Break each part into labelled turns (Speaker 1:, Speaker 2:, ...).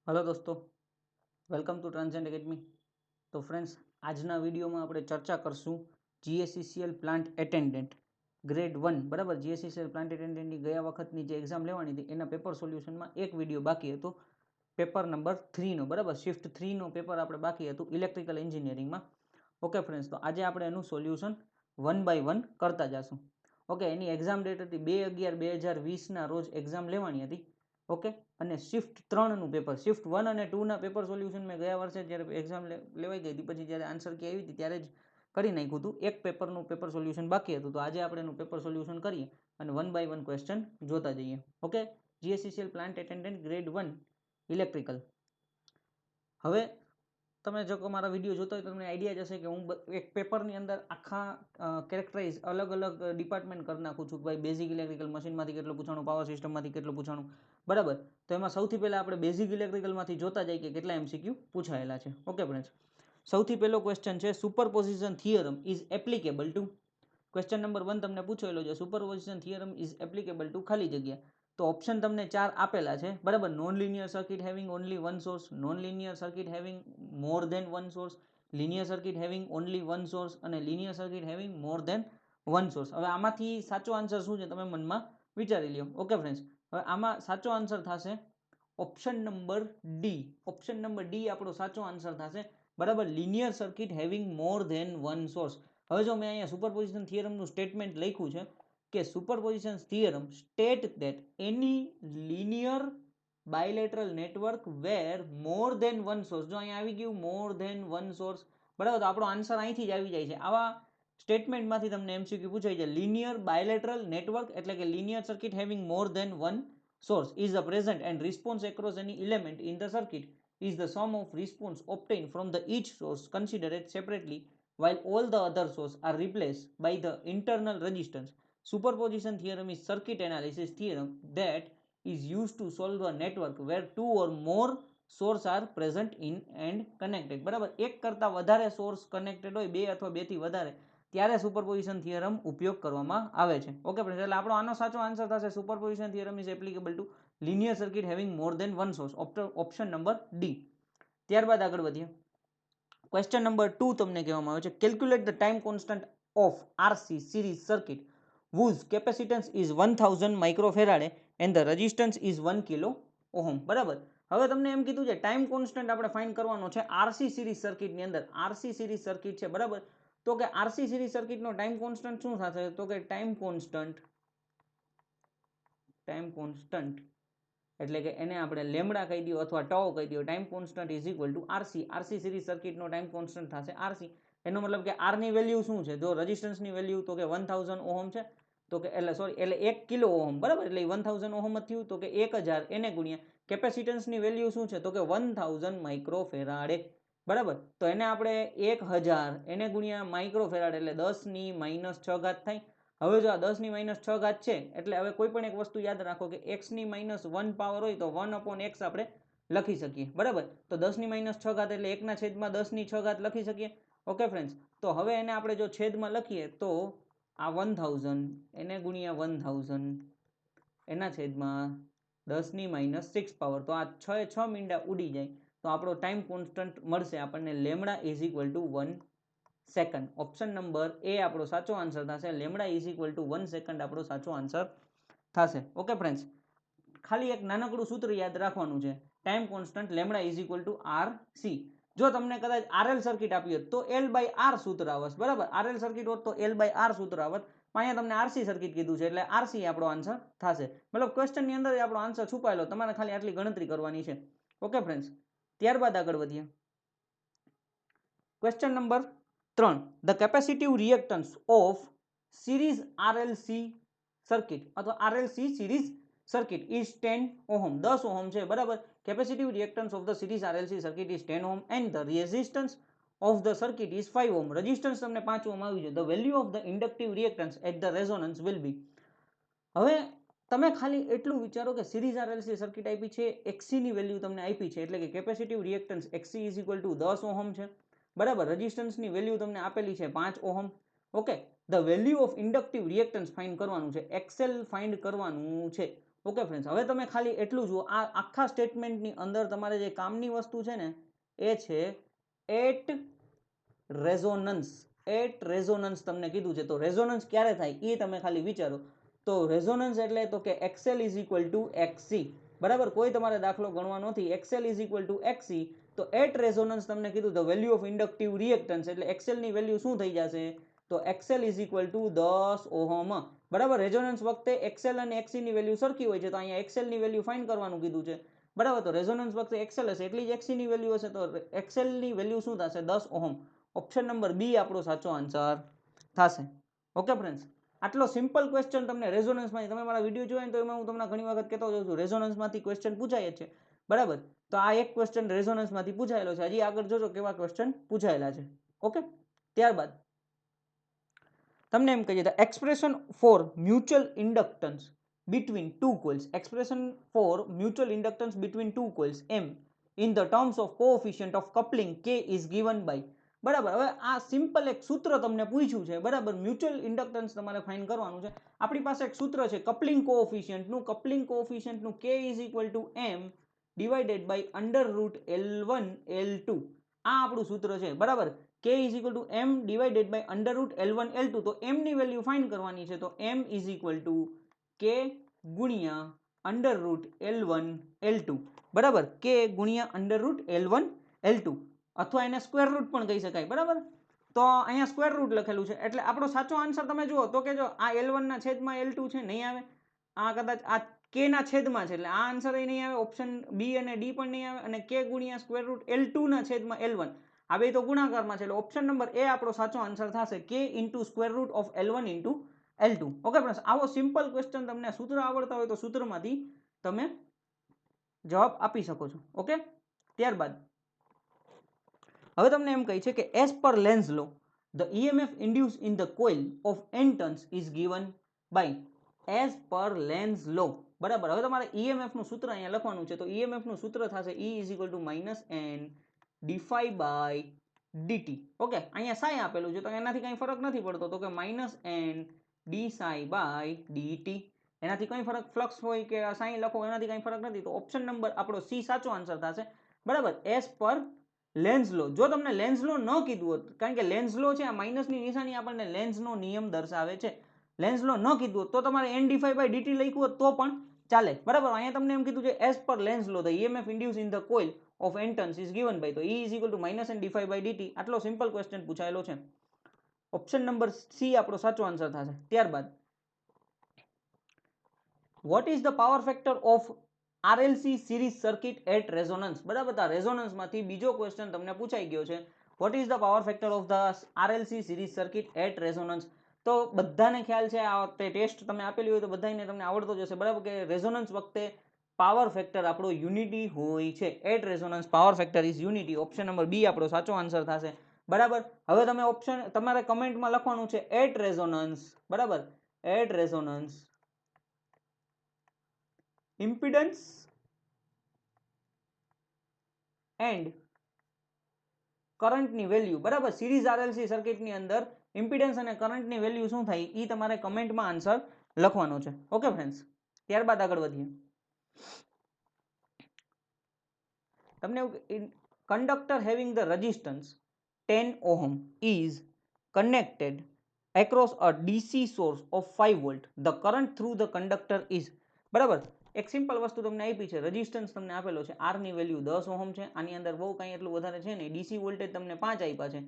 Speaker 1: Hello दोस्तों, welcome to transcend academy. तो friends, આજના વિડીયોમાં આપણે ચર્ચા કરશું જીએસસીસીએલ પ્લાન્ટ એટેન્ડન્ટ ગ્રેડ 1 બરાબર। જીએસસીસીએલ પ્લાન્ટ એટેન્ડન્ટની ગયા વખતની જે એક્ઝામ લેવાની હતી એના પેપર સોલ્યુશનમાં એક વિડીયો બાકી હતો, પેપર નંબર 3નો બરાબર। શિફ્ટ 3નો પેપર આપણે બાકી હતું ઇલેક્ટ્રિકલ એન્જિનિયરિંગમાં। ઓકે फ्रेंड्स, તો આજે આપણે એનું સોલ્યુશન 1 બાય 1 કરતા જશું। ઓકે, એની એક્ઝામ ડેટ હતી 2/11/2020ના રોજ એક્ઝામ લેવાની હતી। ઓકે, અને શિફ્ટ 3નું પેપર, શિફ્ટ 1 અને 2ના પેપર સોલ્યુશન મેં ગયા વર્ષે જ્યારે એક્ઝામ લેવાઈ ગઈ હતી પછી જ્યારે આન્સર કી આવી હતી ત્યારે જ કરી નાખ્યું હતું। એક પેપરનું પેપર સોલ્યુશન બાકી હતું, તો આજે આપણે એનું પેપર સોલ્યુશન કરીએ અને 1 બાય 1 ક્વેશ્ચન જોતા જઈએ। Okay, GSCCL plant attendant grade 1 electrical. હવે તમે જો મારા વિડીયો જોતા હોય તો તમને આઈડિયા જ હશે કે હું એક પેપરની અંદર આખા કેરેક્ટરાઇઝ અલગ અલગ ડિપાર્ટમેન્ટ કરી નાખું છું કે ભાઈ બેઝિક ઇલેક્ટ્રિકલ મશીનમાંથી કેટલું પૂછાણું, પાવર સિસ્ટમમાંથી કેટલું પૂછાણું, બરાબર। તો એમાં સૌથી પહેલાં આપણે બેઝિક ઇલેક્ટ્રિકલમાંથી જોતા જઈએ કે કેટલા એમસીક્યુ પૂછાયેલા છે। ઓકે ફ્રેન્ડ્સ, સૌથી પહેલો ક્વેશ્ચન છે superposition theorem is applicable to. Question number 1 તમને પૂછેલો છે superposition theorem is applicable to ખાલી જગ્યા। તો ઓપ્શન તમને 4 આપેલા છે બરાબર। Non linear circuit having only one source, non linear circuit having more than one source, linear circuit having only one source અને linear circuit having more than one source. હવે આમાંથી સાચો આન્સર શું છે તમે મનમાં વિચારી લ્યો। ઓકે ફ્રેન્ડ્સ, હવે આમાં સાચો આન્સર થશે option number D. Option number D આપણો સાચો આન્સર થશે બરાબર, linear circuit having more than one source. હવે જો મેં અહીંયા સુપરપોઝિશન થિયરમનું સ્ટેટમેન્ટ લખ્યું છે કે superposition theorem state that any linear bilateral network where more than one source, જો અહીંયા આવી ગયું મોર ધેન વન સોર્સ બરાબર, તો આપણો આન્સર અહીંથી જ આવી જાય છે। આવા સ્ટેટમેન્ટમાંથી તમને એમસીક્યુ પૂછાય છે। લિનિયર બાયલેટરલ નેટવર્ક એટલે કે linear circuit having more than one source is the present and response across any element in the circuit is the sum of response obtained from the each source considered separately while all the other sources are replaced by the internal resistance. Superposition theorem is circuit analysis theorem that is used to solve a network where two or more sources are present in and connected. બરાબર, એક કરતા વધારે source connected હોય, બે અથવા બેથી વધારે, ત્યારે સુપરપોઝિશન થિયરમ ઉપયોગ કરવામાં આવે છે। ઓકે ફ્રેન્ડ્સ, એટલે આપણો આનો સાચો આન્સર થશે superposition theorem is applicable to linear circuit having more than one source, option number D. ત્યારબાદ આગળ વધીએ। ક્વેશ્ચન નંબર 2 તમને કહેવામાં આવે છે calculate the time constant of RC series circuit whose capacitance is 1000 microfarad and the resistance is 1 kilo ohm. બરાબર, હવે તમને એમ કીધું છે ટાઈમ કોન્સ્ટન્ટ આપણે ફાઇન્ડ કરવાનો છે આરસી સિરીઝ સર્કિટની અંદર। આરસી સિરીઝ સર્કિટ છે બરાબર, તો કે આરસી સિરીઝ સર્કિટનો ટાઈમ કોન્સ્ટન્ટ શું થશે, તો કે ટાઈમ કોન્સ્ટન્ટ એટલે કે એને આપણે લેમ્બડા કહી દો અથવા ટો કહી દો। Time constant is equal two RC. RC series સર્કિટનો ટાઈમ કોન્સ્ટન્ટ થશે આરસી। એનો મતલબ કે આર ની વેલ્યુ શું છે, જો રેઝિસ્ટન્સની વેલ્યુ તો કે 1000 ઓહમ છે, તો કે એટલે 1 કિલો ઓહમ બરાબર, એટલે 1000 ઓહમ જ થયું, તો કે 1000 એને ગુણ્યા કેપેસિટન્સની વેલ્યુ શું છે, તો કે 1000 માઇક્રોફેરાડે બરાબર। તો એને આપણે 1000 એને ગુણ્યા માઇક્રોફેરાડ એટલે 10 ની માઇનસ 6 ઘાત થાય। હવે જો આ 10 ની માઇનસ 6 ઘાત છે એટલે હવે કોઈ પણ એક વસ્તુ યાદ રાખો કે x ની માઇનસ 1 પાવર હોય તો 1/x આપણે લખી શકીએ બરાબર। તો 10 ની માઇનસ 6 ઘાત એટલે 1 ના છેદમાં 10 ની 6 ઘાત લખી શકીએ। ઓકે ફ્રેન્ડ્સ, તો હવે એને આપણે જો છેદમાં લખીએ તો આ 1000 એને ગુણ્યા 1000 એના છેદમાં 10 ની માઇનસ 6 પાવર, તો આ 6 મીંડા ઉડી જાય, તો આપણો ટાઈમ કોન્સ્ટન્ટ મળશે આપણને lambda is equal to 1 second. Option number A આપણો સાચો આન્સર થશે, lambda is equal to 1 second આપણો સાચો આન્સર થશે। ઓકે ફ્રેન્ડ્સ, ખાલી એક નાનકડું સૂત્ર યાદ રાખવાનું છે, time constant lambda is equal to R C. જો તમને કદાચ આરએલ સર્કિટ આપી હોત તો એલ બાય આર સૂત્ર આવત બરાબર, આરએલ સર્કિટ હોત તો એલ બાય આર સૂત્ર આવત, અહીંયા તમને આરસી સર્કિટ કીધું છે એટલે આરસી આપણો આન્સર થશે। મતલબ ક્વેશ્ચનની અંદર આપણો આન્સર છુપાયેલો, તમારે ખાલી આટલી ગણતરી કરવાની છે। ઓકે ફ્રેન્ડ્સ, ત્યારબાદ આગળ વધીએ। Question number 3, the capacitive reactance of series RLC circuit અથવા RLC series circuit is 10 ohm, 10 ohm છે બરાબર। Capacitive reactance of the series RLC circuit is 10 ohm and the resistance of the circuit is 5 ohm. Resistance તમને 5 ohm આવ્યું છે। The value of the inductive reactance at the resonance will be. હવે તમે ખાલી એટલું વિચારો કે સિરીઝ આરએલસી સર્કિટ આપી છે, એક્સી ની વેલ્યુ તમને આપી છે એટલે કે capacitive reactance XC is equal to 10 ohm છે બરાબર। રેઝિસ્ટન્સની વેલ્યુ તમને આપેલી છે 5 ohm. Okay, the value of inductive reactance find કરવાનું છે, એક્સએલ ફાઇન્ડ કરવાનું છે। ઓકે ફ્રેન્ડ્સ, હવે તમે ખાલી એટલું જુઓ, આ આખા સ્ટેટમેન્ટની અંદર તમારે જે કામની વસ્તુ છે ને એ છે એટ રેઝોનન્સ તમને કીધું છે. તો રેઝોનન્સ ક્યારે થાય એ તમે ખાલી વિચારો. તો રેઝોનન્સ એટલે તો કે XL is equal two XC, બરાબર. કોઈ તમારે દાખલો ગણવા નથી. XL is equal two XC. તો એટ રેઝોનન્સ તમને કીધું the value of inductive reactance, એટલે એક્સએલ ની વેલ્યુ શું થઈ જશે? તો XL is equal to 10 ohm, બરાબર. રેઝોનન્સ વખતે એક્સએલ અને એક્સસી ની વેલ્યુ સરખી હોય છે, તો અહીંયા એક્સએલ ની વેલ્યુ ફાઇન્ડ કરવાનું કીધું છે, બરાબર. તો રેઝોનન્સ વખતે એક્સએલ હશે એટલી જ એક્સસી ની વેલ્યુ હશે, તો એક્સએલ ની વેલ્યુ શું થશે? 10 ઓહમ. ઓપ્શન નંબર બી આપણો સાચો આન્સર થશે. ઓકે ફ્રેન્ડ્સ, આટલો સિમ્પલ ક્વેશ્ચન તમને રેઝોનન્સમાં, તમે મારા વિડીયો જોયા ને તો એમાં હું તમને ઘણી વખત કહેતો હોઉં છું રેઝોનન્સમાંથી ક્વેશ્ચન પૂછાય જ છે, બરાબર. તો આ એક ક્વેશ્ચન રેઝોનન્સમાંથી પૂછાયેલો છે. હજી આગળ જોજો કેવા ક્વેશ્ચન પૂછાયેલા છે. ઓકે, ત્યારબાદ તમને એમ કહીએ the expression for mutual inductance between two coils, expression for mutual inductance between two coils M in the terms of coefficient of coupling K is given by, બરાબર. હવે આ સિમ્પલ એક સૂત્ર તમને પૂછ્યું છે, બરાબર. મ્યુચ્યુઅલ ઇન્ડક્ટન્સ તમારે ફાઇન્ડ કરવાનું છે. આપણી પાસે એક સૂત્ર છે કપલિંગ કોએફિશિયન્ટનું K is equal to M divided by under root L1 L2. આ આપણું સૂત્ર છે, બરાબર. K is equal to M divided by under root L1 L2. તો M ની વેલ્યુ ફાઇન્ડ કરવાની છે. તો M is equal two K ગુણ્યા અંડર રૂટ L1 L2, બરાબર. K ગુણ્યા અંડર રૂટ L1 L2, અથવા એને સ્ક્વેર રૂટ પણ કહી શકાય, બરાબર. તો અહીંયા સ્ક્વેર રૂટ લખેલું છે, એટલે આપણો સાચો આન્સર તમે જુઓ તો કે જો આ L1 ના છેદમાં L2 છે, નહીં આવે. આ કદાચ આ K ના છેદમાં છે, એટલે આ આન્સર નહીં આવે. ઓપ્શન બી અને ડી પણ નહીં આવે. અને K ગુણ્યા સ્ક્વેર રૂટ L2 ના છેદમાં L1, આ બે તો ગુણાકારમાં છે, એટલે ઓપ્શન નંબર એ આપણો સાચો આન્સર થશે. K into square root of L1 into L2. Okay friends, આવો સિમ્પલ ક્વેશ્ચન તમને સૂત્ર આવડતા હોય તો સૂત્રમાંથી તમે જવાબ આપી શકો છો. ઓકે, ત્યારબાદ હવે તમને એમ કહે છે કે as per Lenz law the EMF induce in the coil of n turns is given by. As per Lenz law, બરાબર. હવે તમારે EMF નું સૂત્ર અહીંયા લખવાનું છે. તો EMF નું સૂત્ર થશે E is equal to minus n d by dt. Okay, અહીંયા સાઈ આપેલું છે તો એનાથી કંઈ ફરક નથી પડતો. તો કે minus n d psi by dt, એનાથી કંઈ ફરક, ફ્લક્સ હોય કે સાઈ લખો એનાથી કંઈ ફરક નથી. તો ઓપ્શન નંબર આપણો સી સાચો આન્સર થશે, બરાબર. એઝ પર લેન્ઝ લો. જો તમને લેન્ઝ લો ન કીધું હોત, કારણ કે લેન્ઝ લો છે, આ માઇનસની નિશાની આપણને લેન્ઝનો નિયમ દર્શાવે છે. લેન્ઝ લો ન કીધું હોત તો તમારે n ડી બાય dt લખ્યું હોત તો પણ ચાલે, બરાબર. અહીંયા તમને એમ કીધું છે as per Lenz law the EMF induce in the coil of n turns is given by. તો E is equal to minus n d by dt. આટલો સિમ્પલ ક્વેશ્ચન પૂછાયેલો છે. ઓપ્શન નંબર સી આપણો સાચો આન્સર થશે. ત્યારબાદ what is the power factor of RLC series circuit at resonance, બરાબર. આ રેઝોનન્સમાંથી બીજો ક્વેશ્ચન તમને પૂછાઈ ગયો છે. What is the power factor of the RLC series circuit at resonance. તો બધાને ખ્યાલ છે, આ વખતે ટેસ્ટ તમે આપેલી હોય તો બધાને તમને આવડતો જ હશે, બરાબર, કે રેઝોનન્સ વખતે પાવર ફેક્ટર આપણો યુનિટી હોય છે. At resonance power factor is unity. Option number B આપણો સાચો આન્સર થશે, બરાબર. હવે તમે ઓપ્શન તમારે કમેન્ટમાં લખવાનું છે એટ રેઝોનન્સ, બરાબર. એટ રેઝોનન્સ ઇમ્પિડન્સ એન્ડ કરંટની વેલ્યુ, બરાબર. સિરીઝ RLC સર્કિટની અંદર ઇમ્પિડન્સ અને કરંટની વેલ્યુ શું થાય એ તમારે કમેન્ટમાં આન્સર લખવાનો છે. ઓકે ફ્રેન્ડ્સ, ત્યારબાદ આગળ વધીએ. તમને conductor having the resistance 10 ohm is connected across a DC source of 5 volt. The current through the conductor is, બરાબર. એક સિમ્પલ વસ્તુ તમને આપી છે, રેઝિસ્ટન્સ તમને આપેલો છે, R ની વેલ્યુ 10 ઓહમ છે. આની અંદર બહુ કાંઈ એટલું વધારે છે નહીં. DC વોલ્ટેજ તમને 5 આપ્યા છે,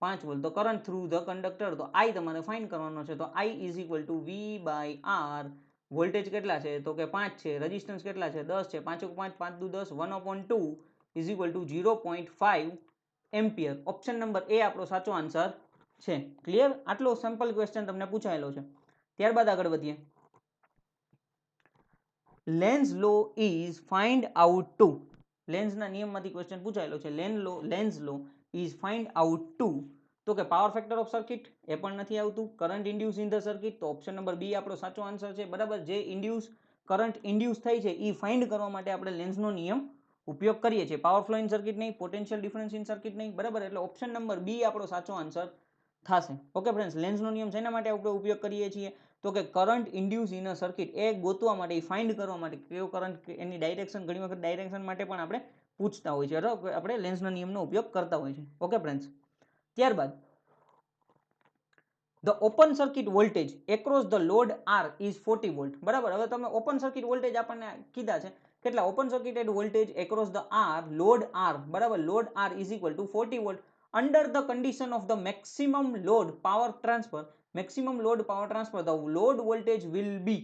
Speaker 1: 5 વોલ્ટ. તો કરંટ થ્રુ ધ કંડક્ટર, તો I તમારે ફાઇન્ડ કરવાનો છે. તો I is equal to V by R. Voltage કેટલા છે? તો કે 5 છે. રેઝિસ્ટન્સ કેટલા છે? 10 છે. 5 5 5 to 10, 1/2 is equal to 0.5 ampere. Option number A આપણો સાચો આન્સર છે. ક્લિયર? આટલો સિમ્પલ ક્વેશ્ચન તમને પૂછાયેલો છે. ત્યારબાદ આગળ વધીએ. Lenz law is find out to, લેન્ઝના નિયમમાંથી ક્વેશ્ચન પૂછાયેલો છે. Lenz law is find out to, તો કે પાવર ફેક્ટર ઓફ સર્કિટ, એ પણ નથી આવતું. Current induce in the circuit, તો ઓપ્શન નંબર બી આપણો સાચો આન્સર છે, બરાબર. જે કરંટ ઇન્ડ્યુસ થાય છે એ ફાઇન્ડ કરવા માટે આપણે લેન્ઝનો નિયમ ઉપયોગ કરીએ છીએ. પાવર ફ્લો ઇન સર્કિટ નહીં, પોટેન્શિયલ ડિફરન્સ ઇન સર્કિટ નહીં, બરાબર. એટલે ઓપ્શન નંબર બી આપણો સાચો આન્સર થશે. ઓકે ફ્રેન્ડ્સ, લેન્ઝનો નિયમ શેના માટે આપણે ઉપયોગ કરીએ છીએ? તો કે current induce in a circuit એ ગોતવા માટે, ફાઇન્ડ કરવા માટે કયો કરંટ, એની ડાયરેક્શન, ઘણી વખત ડાયરેક્શન માટે પણ આપણે પૂછતા હોય છે, બરાબર, આપણે લેન્સના નિયમનો ઉપયોગ કરતા હોય છે. ઓકે ફ્રેન્ડ્સ, ત્યારબાદ the open circuit voltage across the load R is 40 volt. બરાબર, હવે તમે ઓપન સર્કિટ વોલ્ટેજ આપણને કીધા છે કેટલા, open circuited voltage across the R, load R, બરાબર, load R is equal to 40 volt under the condition of the maximum load power transfer. Maximum load power transfer the load voltage will be.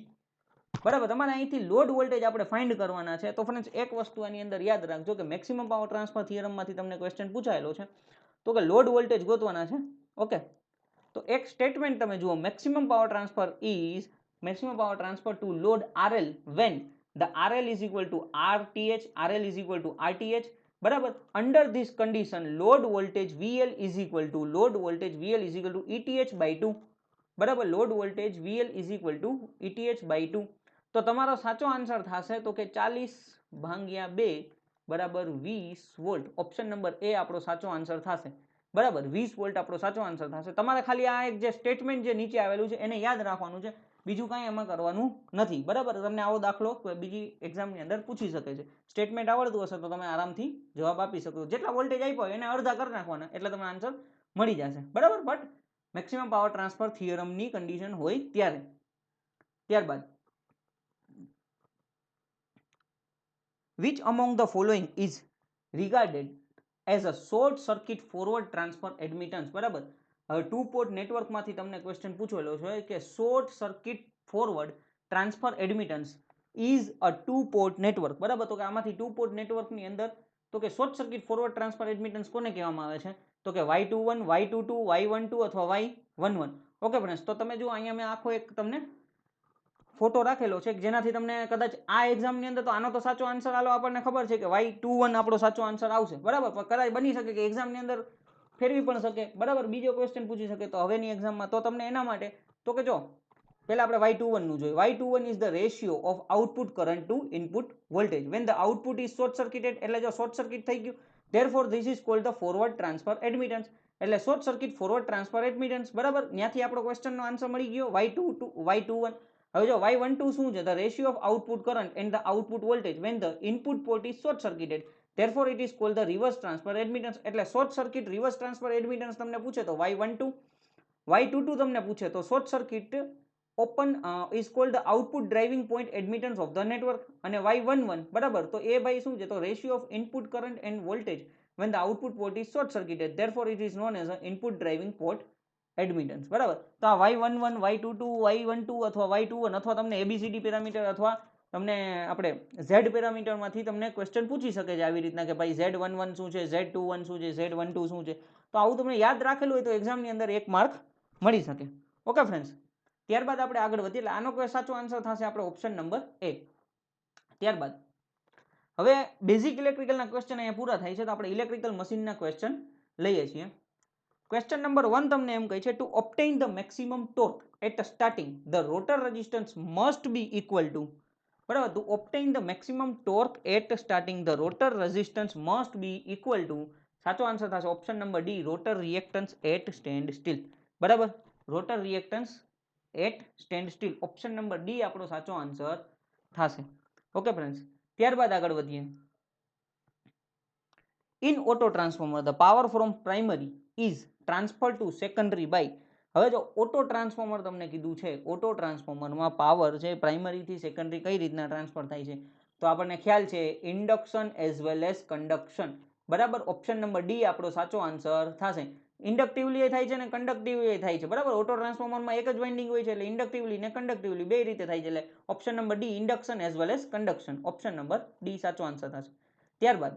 Speaker 1: બરાબર, તમારે અહીંથી load voltage આપણે find કરવાના છે. તો friends એક વસ્તુ આની અંદર યાદ રાખજો કે મેક્સિમમ પાવર ટ્રાન્સફર થિયરમમાંથી તમને ક્વેશ્ચન પૂછાયેલો છે, તો કે લોડ વોલ્ટેજ ગોતવાના છે. ઓકે, તો એક સ્ટેટમેન્ટ તમે જુઓ, maximum power transfer is maximum power transfer two load RL when the RL is equal to RTH, RL is equal to RTH. બરાબર, under this condition load voltage VL is equal to ETH by 2. બરાબર, load voltage VL is equal to ETH by 2. તો તમારો સાચો answer થશે તો કે 40/2 બરાબર 20 volt. Option number A આપણો સાચો આન્સર થશે. બરાબર, 20 વોલ્ટ આપણો સાચો આન્સર થશે. તમારે ખાલી આ એક જે સ્ટેટમેન્ટ જે નીચે આવેલું છે એને યાદ રાખવાનું છે, બીજું કાંઈ એમાં કરવાનું નથી. બરાબર, તમને આવો દાખલો બીજી એક્ઝામની અંદર પૂછી શકે છે. સ્ટેટમેન્ટ આવડતું હશે તો તમે આરામથી જવાબ આપી શકો. જેટલા વોલ્ટેજ આપ્યો હોય એને અડધા કરી નાખવાના એટલે તમને આન્સર મળી જશે. બરાબર, બટ મેક્સિમમ પાવર ટ્રાન્સફર થિયરમની કન્ડિશન હોય ત્યારે. ત્યારબાદ which among the following is regarded as a short circuit forward transfer admittance. બરાબર, હવે ટુ પોર્ટ નેટવર્કમાંથી તમને ક્વેશ્ચન પૂછેલો છે કે short circuit forward transfer admittance is a two port network. બરાબર, તો કે આમાંથી ટુ પોર્ટ નેટવર્કની અંદર તો કે short circuit forward transfer admittance કોને કહેવામાં આવે છે, તો કે Y21, Y22, Y12 અથવા Y11. ઓકે ફ્રેન્ડ્સ, તો તમે જો અહીંયા મેં આખો એક તમને ફોટો રાખેલો છે જેનાથી તમને કદાચ આ એક્ઝામની અંદર તો આનો તો સાચો આન્સર આલો આપણને ખબર છે કે Y21 આપણો સાચો આન્સર આવશે. બરાબર, પણ કદાચ બની શકે કે એક્ઝામની અંદર ફેરવી પણ શકે. બરાબર, બીજો ક્વેશ્ચન પૂછી શકે તો હવેની એક્ઝામમાં તો તમને એના માટે તો કે જો પહેલા આપણે Y21 નું જોઈએ. Y21 is the ratio of output current to input voltage when the output is short circuited. એટલે જો શોર્ટ સર્કિટ થઈ ગયું, therefore this is called the forward transfer admittance. એટલે short circuit forward transfer admittance. બરાબર, ત્યાંથી આપણો ક્વેશ્ચનનો answer મળી ગયો Y21. હવે જો Y12 શું છે, the ratio of output current and the output voltage when the input port is short circuited, therefore it is called the reverse transfer admittance. એટલે short circuit reverse transfer admittance તમને પૂછે તો Y12. Y22 તમને પૂછે તો short circuit open is called the output driving point admittance of the network. અને Y11 બરાબર, તો એ ભાઈ શું છે, તો ratio of input current end voltage when the output port is short circuited, therefore it is known as a input driving port admittance. બરાબર, તો આ Y11, Y22, Y12 અથવા Y21 અથવા તમને ABCD પેરામીટર અથવા તમને આપણે Z પેરામીટરમાંથી તમને ક્વેશ્ચન પૂછી શકે છે આવી રીતના કે ભાઈ Z11 શું છે, Z21 શું છે, Z12 શું છે. તો આવું તમને યાદ રાખેલું હોય તો એક્ઝામની અંદર 1 માર્ક મળી શકે. ઓકે ફ્રેન્ડ્સ, ત્યારબાદ આપણે આગળ વધીએ. એટલે આનો કોઈ સાચો આન્સર થશે આપણે ઓપ્શન નંબર A. ત્યારબાદ હવે બેઝિક ઇલેક્ટ્રિકલના ક્વેશ્ચન અહીંયા પૂરા થાય છે, તો આપણે ઇલેક્ટ્રિકલ મશીનના ક્વેશ્ચન લઈએ છીએ. ક્વેશ્ચન નંબર 1 તમને એમ કહે છે to obtain the maximum torque at starting the rotor resistance must be equal to. બરાબર, to obtain the maximum torque at starting the rotor resistance must be equal to. સાચો answer થશે option number D, rotor reactance at standstill. બરાબર, rotor reactance at standstill. Option number D આપણો સાચો answer થશે. Okay friends, ત્યારબાદ આગળ વધીએ. In auto transformer the power from primary is transfer to secondary by. હવે જો auto transformer તમને કીધું છે, ઓટો ટ્રાન્સફોર્મરમાં પાવર છે પ્રાઇમરીથી સેકન્ડરી કઈ રીતના ટ્રાન્સફર થાય છે, તો આપણને ખ્યાલ છે induction as well as conduction. બરાબર, ઓપ્શન નંબર ડી આપણો સાચો આન્સર થશે. ઇન્ડક્ટિવલી થાય છે અને કન્ડક્ટિવલી થાય છે. બરાબર, ઓટો ટ્રાન્સફોર્મરમાં એક જ વાઇન્ડિંગ હોય છે એટલે ઇન્ડક્ટિવલી ને કન્ડક્ટિવલી બે રીતે થાય છે. એટલે option number D, induction as well as conduction. Option number D સાચો આન્સર થશે. ત્યારબાદ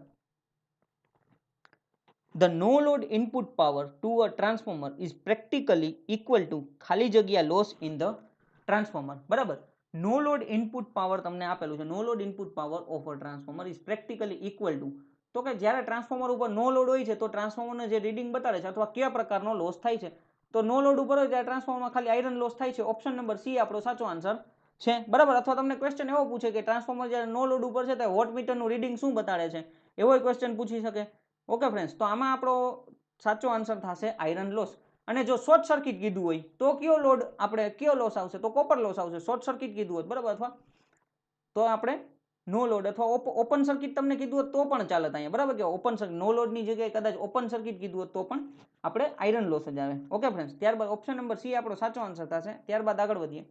Speaker 1: the no load input power to a transformer is practically equal to ખાલી જગ્યા loss in the transformer. બરાબર, no load input power તમને આપેલું છે, no load input power of a transformer is practically equal to. તો કે જ્યારે transformer ઉપર નો લોડ હોય છે તો ટ્રાન્સફોર્મરને જે રીડિંગ બતાવે છે અથવા કયા પ્રકારનો લોસ થાય છે, તો નો લોડ ઉપર હોય ત્યારે ટ્રાન્સફોર્મરમાં ખાલી આયરન લોસ થાય છે. ઓપ્શન નંબર સી આપણો સાચો આન્સર છે. બરાબર, અથવા તમને ક્વેશ્ચન એવો પૂછે કે ટ્રાન્સફોર્મર જ્યારે નો લોડ ઉપર છે ત્યારે વોટમીટરનું રીડિંગ શું બતાડે છે, એવો ક્વેશ્ચન પૂછી શકે. ઓકે ફ્રેન્ડ્સ, તો આમાં આપણો સાચો આન્સર થશે આયરન લોસ. અને જો શોર્ટ સર્કિટ કીધું હોય તો કયો લોડ આપણે કયો લોસ આવશે તો કોપર લોસ આવશે. શોર્ટ સર્કિટ કીધું હોય બરાબર, અથવા તો આપણે નો લોડ અથવા ઓપન સર્કિટ તમને કીધું હોત તો પણ ચાલત અહીંયા બરાબર, કે ઓપન સર્કિટ નો લોડની જગ્યાએ કદાચ ઓપન સર્કિટ કીધું હોત તો પણ આપણે આયરન લોસ જ આવે. ઓકે ફ્રેન્ડ્સ, ત્યારબાદ ઓપ્શન નંબર સી આપણો સાચો આન્સર થશે. ત્યારબાદ આગળ વધીએ.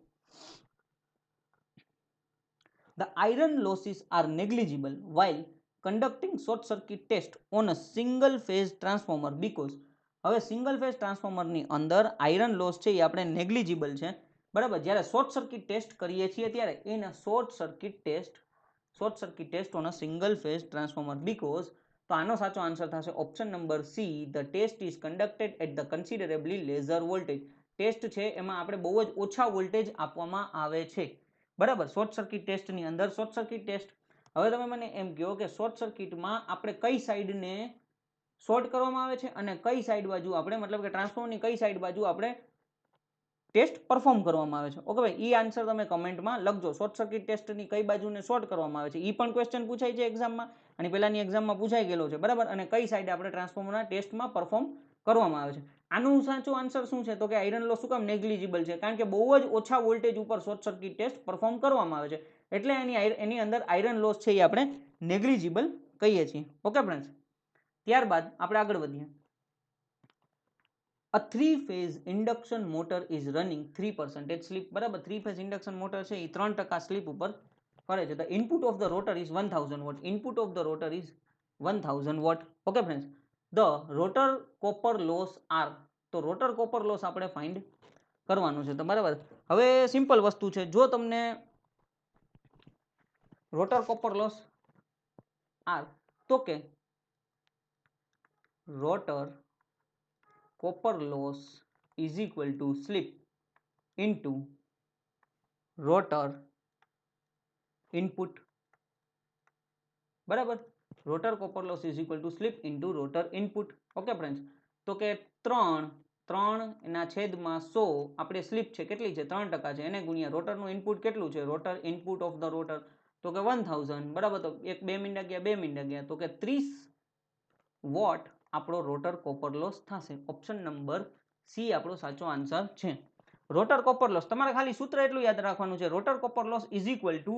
Speaker 1: The iron losses are negligible while conducting short circuit test on a single phase transformer because હવે સિંગલ ફેઝ ટ્રાન્સફોર્મરની અંદર આયરન લોસ છે એ આપણે નેગ્લિજિબલ છે બરાબર. જ્યારે શોર્ટ સર્કિટ ટેસ્ટ કરીએ છીએ ત્યારે in short circuit test on a single phase transformer because, તો આનો સાચો આન્સર થશે option number C. The test is conducted at the considerably lesser voltage. Test છે એમાં આપણે બહુ જ ઓછા વોલ્ટેજ આપવામાં આવે છે બરાબર. શોર્ટ સર્કિટ ટેસ્ટની અંદર શોર્ટ સર્કિટ ટેસ્ટ, હવે તમે મને એમ કહો કે શોર્ટ સર્કિટમાં આપણે કઈ સાઈડને શોર્ટ કરવામાં આવે છે અને કઈ સાઈડ બાજુ આપણે મતલબ કે ટ્રાન્સફોર્મરની કઈ સાઈડ બાજુ આપણે ટેસ્ટ પરફોર્મ કરવામાં આવે છે. ઓકે ભાઈ, એ આન્સર તમે કમેન્ટમાં લખજો. શોર્ટ સર્કિટ ટેસ્ટની કઈ બાજુને શોર્ટ કરવામાં આવે છે એ પણ ક્વેશ્ચન પૂછાય છે એક્ઝામમાં, અને પહેલાની એક્ઝામમાં પૂછાઈ ગયેલો છે બરાબર. અને કઈ સાઈડ આપણે ટ્રાન્સફોર્મરના ટેસ્ટમાં પરફોર્મ કરવામાં આવે છે. આનું સાચું આન્સર શું છે તો કે આયરન લોસ શું કામ નેગ્લિજિબલ છે, કારણ કે બહુ જ ઓછા વોલ્ટેજ ઉપર શોર્ટ સર્કિટ ટેસ્ટ પરફોર્મ કરવામાં આવે છે, એટલે એની અંદર આયરન લોસ છે એ આપણે નેગ્લિજિબલ કહીએ છીએ. ઓકે ફ્રેન્ડ્સ, ત્યારબાદ આપણે આગળ વધીએ. A 3-phase induction motor is running 3% slip બરાબર. 3-phase induction motor છે એ 3% સ્લીપ ઉપર ફરે છે. The input of the rotor is 1000 watt. Input of the rotor is 1000 watt. Okay friends, the rotor copper loss are, તો rotor copper loss આપણે find કરવાનું છે તો બરાબર. હવે સિમ્પલ વસ્તુ છે, જો તમને rotor copper loss are તો કે rotor copper loss is equal to slip into rotor input બરાબર. rotor copper loss is equal to slip into rotor input. Okay friends, તો કે 3/100 આપણે સ્લીપ છે કેટલી છે 3% છે, એને ગુણ્યા રોટરનું ઇનપુટ કેટલું છે, rotor input of the rotor તો કે 1000 બરાબર. તો 2 મિનિટ ગયા 2 મિનિટ ગયા તો કે 30 વોટ આપણો રોટર કોપર લોસ થશે. ઓપ્શન નંબર સી આપણો સાચો આન્સર છે. રોટર કોપર લોસ તમારે ખાલી સૂત્ર એટલું યાદ રાખવાનું છે, rotor copper loss is equal two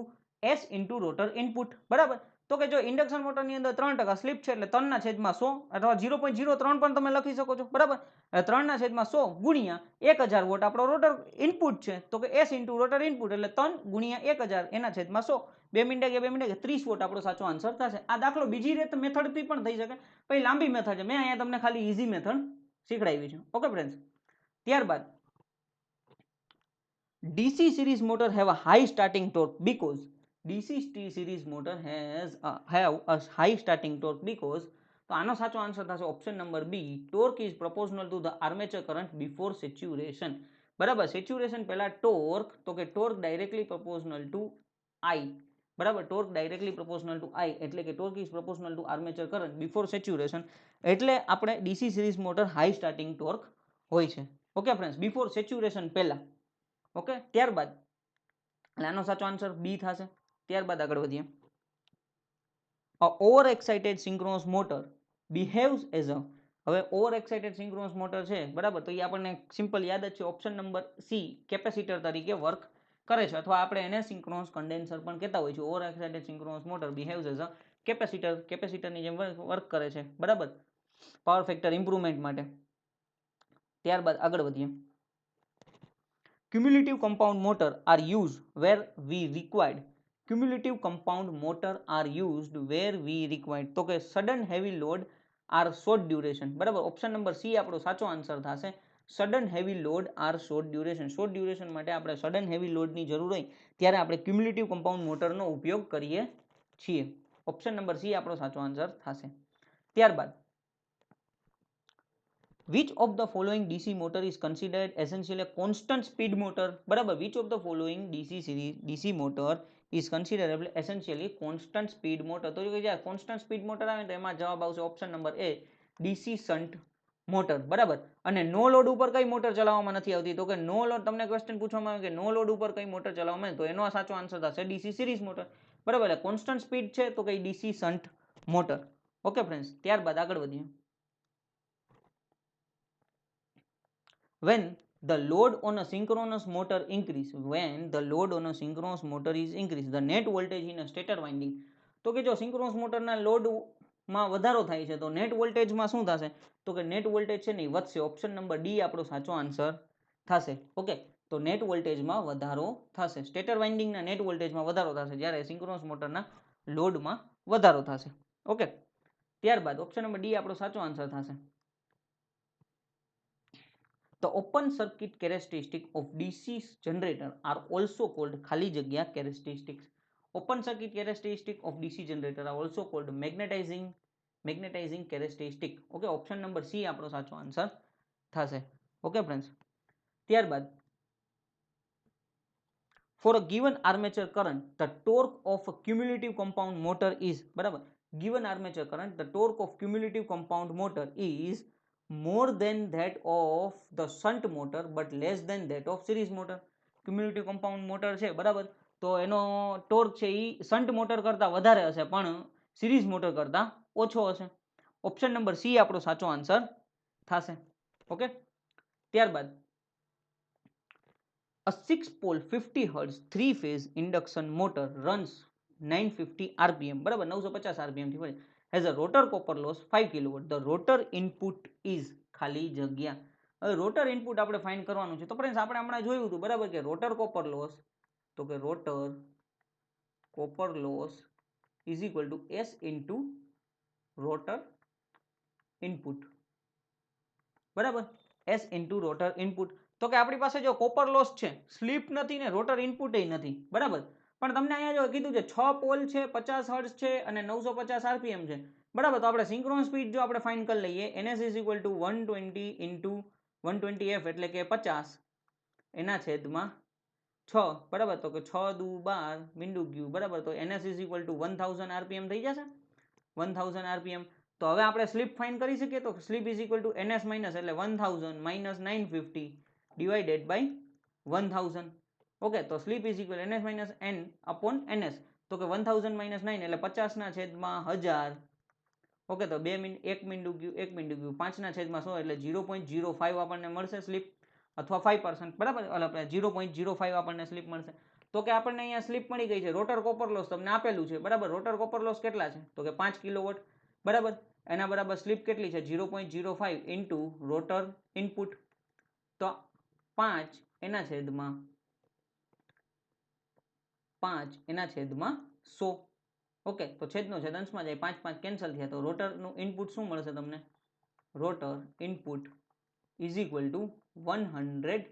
Speaker 1: S into rotor input બરાબર. તો કે જો ઇન્ડક્શન મોટરની અંદર 3% સ્લીપ છે એટલે 3/100 અથવા 0.03 પણ તમે લખી શકો છો બરાબર. 3/100 ગુણ્યા 1000 વોટ આપણો રોટર ઇનપુટ છે તો કે એસ ઇન્ટુ રોટર ઇનપુટ એટલે 3 ગુણ્યા 1000 એના છેદમાં 100. 2 મિનિટ ગયા 2 મિનિટ 30 વોટ આપણો સાચો આન્સર થશે. આ દાખલો બીજી રીત મેથડથી પણ થઈ શકે, પછી લાંબી મેથડ છે, મેં અહીંયા તમને ખાલી ઈઝી મેથડ શીખડાવી છે. ઓકે ફ્રેન્ડ્સ, ત્યારબાદ DC series motor have a high starting torque because DC series motor have a high starting torque because, તો આનો સાચો આન્સર થશે option number B. Torque is proportional to the armature current before saturation બરાબર. Saturation પહેલા torque, તો કે torque directly proportional to I બરાબર. Torque directly proportional to I એટલે કે torque is proportional to armature current before saturation, એટલે આપણે DC series motor high starting torque હોય છે. ઓકે ફ્રેન્ડ્સ, બિફોર સેચ્યુરેશન પહેલા. ઓકે, ત્યારબાદ આનો સાચો આન્સર બી થશે. ત્યારબાદ આગળ વધીએ. Over excited synchronous motor બિહેવ્સ as a, હવે ઓવર એક્સાઇટેડ સિંક્રોનસ મોટર છે બરાબર, તો એ આપણને સિમ્પલ યાદ જ છે, ઓપ્શન નંબર સી કેપેસિટર તરીકે વર્ક કરે છે, અથવા આપણે એને સિંક્રોનસ કન્ડેન્સર પણ કહેતા હોય છે. Over excited synchronous motor બિહેવ્સ as a કેપેસિટરની જેમ વર્ક કરે છે બરાબર, પાવર ફેક્ટર ઇમ્પ્રુવમેન્ટ માટે. ત્યારબાદ આગળ વધીએ. Cumulative compound motor are used where we required. Cumulative compound motor are used where we required. તો કે sudden heavy load are short duration બરાબર. ઓપ્શન નંબર સી આપણો સાચો આન્સર થશે. Sudden heavy load are short duration. Short duration માટે આપણે sudden heavy લોડની જરૂર હોય ત્યારે આપણે ક્યુમ્યુલેટિવ કમ્પાઉન્ડ મોટરનો ઉપયોગ કરીએ છીએ. ઓપ્શન નંબર સી આપણો સાચો આન્સર થશે. ત્યારબાદ which of the following DC motor is considered essentially a constant speed motor બરાબર. which of the following DC motor is considered essentially constant speed motor, તો કે જ્યારે constant speed motor આવે તો એમાં જવાબ આવશે ઓપ્શન નંબર એ DC shunt મોટર બરાબર. અને નો લોડ ઉપર કઈ મોટર ચલાવવામાં નથી આવતી, તો કે નો લોડ, તમને ક્વેશ્ચન પૂછવામાં આવે કે નો લોડ ઉપર કઈ મોટર ચલાવવામાં આવે તો એનો સાચો આન્સર થશે ડીસી સિરીઝ મોટર બરાબર. એટલે કોન્સ્ટન્ટ સ્પીડ છે તો કઈ DC shunt motor. Okay friends, ત્યારબાદ આગળ વધીએ. when the load on a synchronous motor increase, when the load on a synchronous motor is increase, the net voltage in a stator winding. તો કે જો synchronous મોટરના લોડમાં વધારો થાય છે તો નેટ વોલ્ટેજમાં શું થશે, તો કે નેટ વોલ્ટેજ છે ને વધશે. ઓપ્શન નંબર ડી આપણો સાચો આન્સર થશે. ઓકે, તો નેટ વોલ્ટેજમાં વધારો થશે, સ્ટેટર વાઇન્ડિંગના નેટ વોલ્ટેજમાં વધારો થશે જ્યારે સિંક્રોનસ મોટરના લોડમાં વધારો થશે. ઓકે, ત્યારબાદ ઓપ્શન નંબર ડી આપણો સાચો આન્સર થશે. The open circuit characteristic of DC generator are also called ખાલી જગ્યા characteristics. Open circuit characteristic of DC generator are also called magnetizing characteristic. Okay, option number C આપણો સાચો answer થશે. Okay friends, ત્યારબાદ for a given armature current the torque of a cumulative compound motor is, બરાબર, given armature current the torque of cumulative compound motor is more than that of the shunt motor but less than that of series motor. cumulative compound motor છે, બરાબર, તો એનો torque છે એ shunt motor કરતા વધારે હશે પણ સિરીઝ મોટર કરતા ઓછો હશે. ઓપ્શન નંબર સી આપણો સાચો આન્સર થશે. ઓકે, ત્યારબાદ a 6-pole 50 Hz 3-phase induction motor runs 950 rpm, બરાબર, 950 rpm થી ફરે, has a rotor copper loss 5 kW. The rotor input is ખાલી જગ્યા. હવે રોટર ઇનપુટ આપણે ફાઇન્ડ કરવાનું છે. તો ફ્રેન્ડ્સ આપણે હમણાં જોયું હતું, બરાબર, કે રોટર કોપર લોસ, તો કે rotor copper loss is equal two S into rotor input, બરાબર, એસ ઇન્ટુ રોટર ઇનપુટ. તો કે આપણી પાસે જો કોપર લોસ છે, સ્લીપ નથી ને રોટર ઇનપુટ નથી, બરાબર, પણ તમને અહીંયા જો કીધું છે 6 પોલ છે, 50 હર્ટ્ઝ છે અને 950 આરપીએમ છે, બરાબર. તો આપણે સિંક્રોનસ સ્પીડ જો આપણે ફાઇન્ડ કરી લઈએ, ns is equal two 120 into 120f એટલે કે 50 એના છેદમાં 6, બરાબર. તો કે 6 દુ 12 મીંડું ગયું, બરાબર. તો ns is equal two 1000 RPM થઈ જશે, 1000 આરપીએમ. તો હવે આપણે સ્લીપ ફાઇન્ડ કરી શકીએ. તો slip is equal to ns minus એટલે 1000 માઇનસ 950 ડિવાઇડેડ બાય 1000. ઓકે, તો slip is equal ns minus n upon ns. તો કે 1000 માઇનસ 9 એટલે 50 ના છેદમાં 1000. ઓકે, તો 1 મીંડું ગયું 1 મીંડું ગયું 5 ના છેદમાં 100 એટલે 0.05 આપણને મળશે સ્લીપ, અથવા 5%, બરાબર, એટલે 0.05 આપણને સ્લીપ મળશે. તો કે આપણને અહીંયા સ્લીપ મળી ગઈ છે. રોટર કોપર લોસ તમને આપેલું છે, બરાબર. રોટર કોપર લોસ કેટલા છે, તો કે 5 કિલોવોટ, બરાબર. એના બરાબર સ્લીપ કેટલી છે 0.05 ઇન્ટુ રોટર ઇનપુટ, તો 5 એના છેદમાં 100. ઓકે, તો છેદનો છેદ અંશમાં જાય, 5 5 કેન્સલ થયા, તો રોટરનું ઇનપુટ શું મળશે તમને, rotor input is equal two 100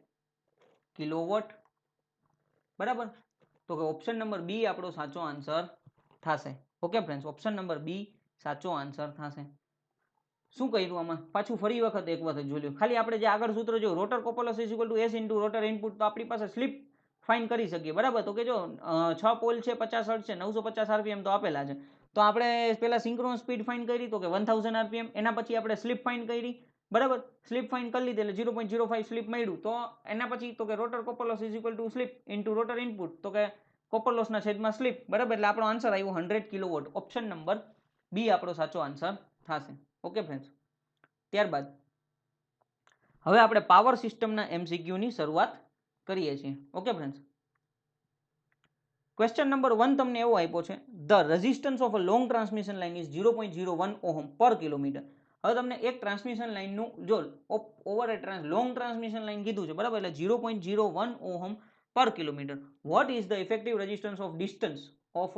Speaker 1: kilowatt, બરાબર. તો કે ઓપ્શન નંબર બી આપણો સાચો આન્સર થશે. Okay friends, option number B સાચો આન્સર થશે. શું કર્યું આમાં, પાછું ફરી વખત એક વખત જોઈ લો. ખાલી આપણે જે આગળ સૂત્ર જો rotor copper loss is equal two S into rotor input, તો આપણી પાસે સ્લીપ ફાઇન કરી શકીએ, બરાબર. તો કે જો 6 પોલ છે, 50 હર્ટ્ઝ છે, 950 આરપીએમ તો આપેલા છે. તો આપણે પહેલા સિંક્રોનસ સ્પીડ ફાઇન કરી, તો કે 1000 આરપીએમ. એના પછી આપણે સ્લીપ ફાઇન કરી, બરાબર. સ્લીપ ફાઇન કરી લીધી એટલે 0.05 સ્લીપ મળ્યું. તો એના પછી તો કે rotor copper loss is equal to sleep into rotor input, તો કે કોપર લોસના છેદમાં સ્લીપ, બરાબર. એટલે આપણો આન્સર આવ્યો 100 કિલોવોટ. ઓપ્શન નંબર બી આપણો સાચો આન્સર થશે. ઓકે ફ્રેન્ડ્સ, ત્યારબાદ હવે આપણે પાવર સિસ્ટમના MCQ ની શરૂઆત કરીએ છીએ. ઓકે ફ્રેન્ડ્સ, ક્વેશ્ચન નંબર 1 તમને એવો આપ્યો છે, the resistance of a long transmission line is 0.01 ohm per kilometre. હવે તમને એક ટ્રાન્સમિશન લાઇનનું જો ઓવર લોંગ ટ્રાન્સમિશન લાઇન કીધું છે, બરાબર, એટલે 0.01 ohm per kilometre. What is the effective resistance of distance of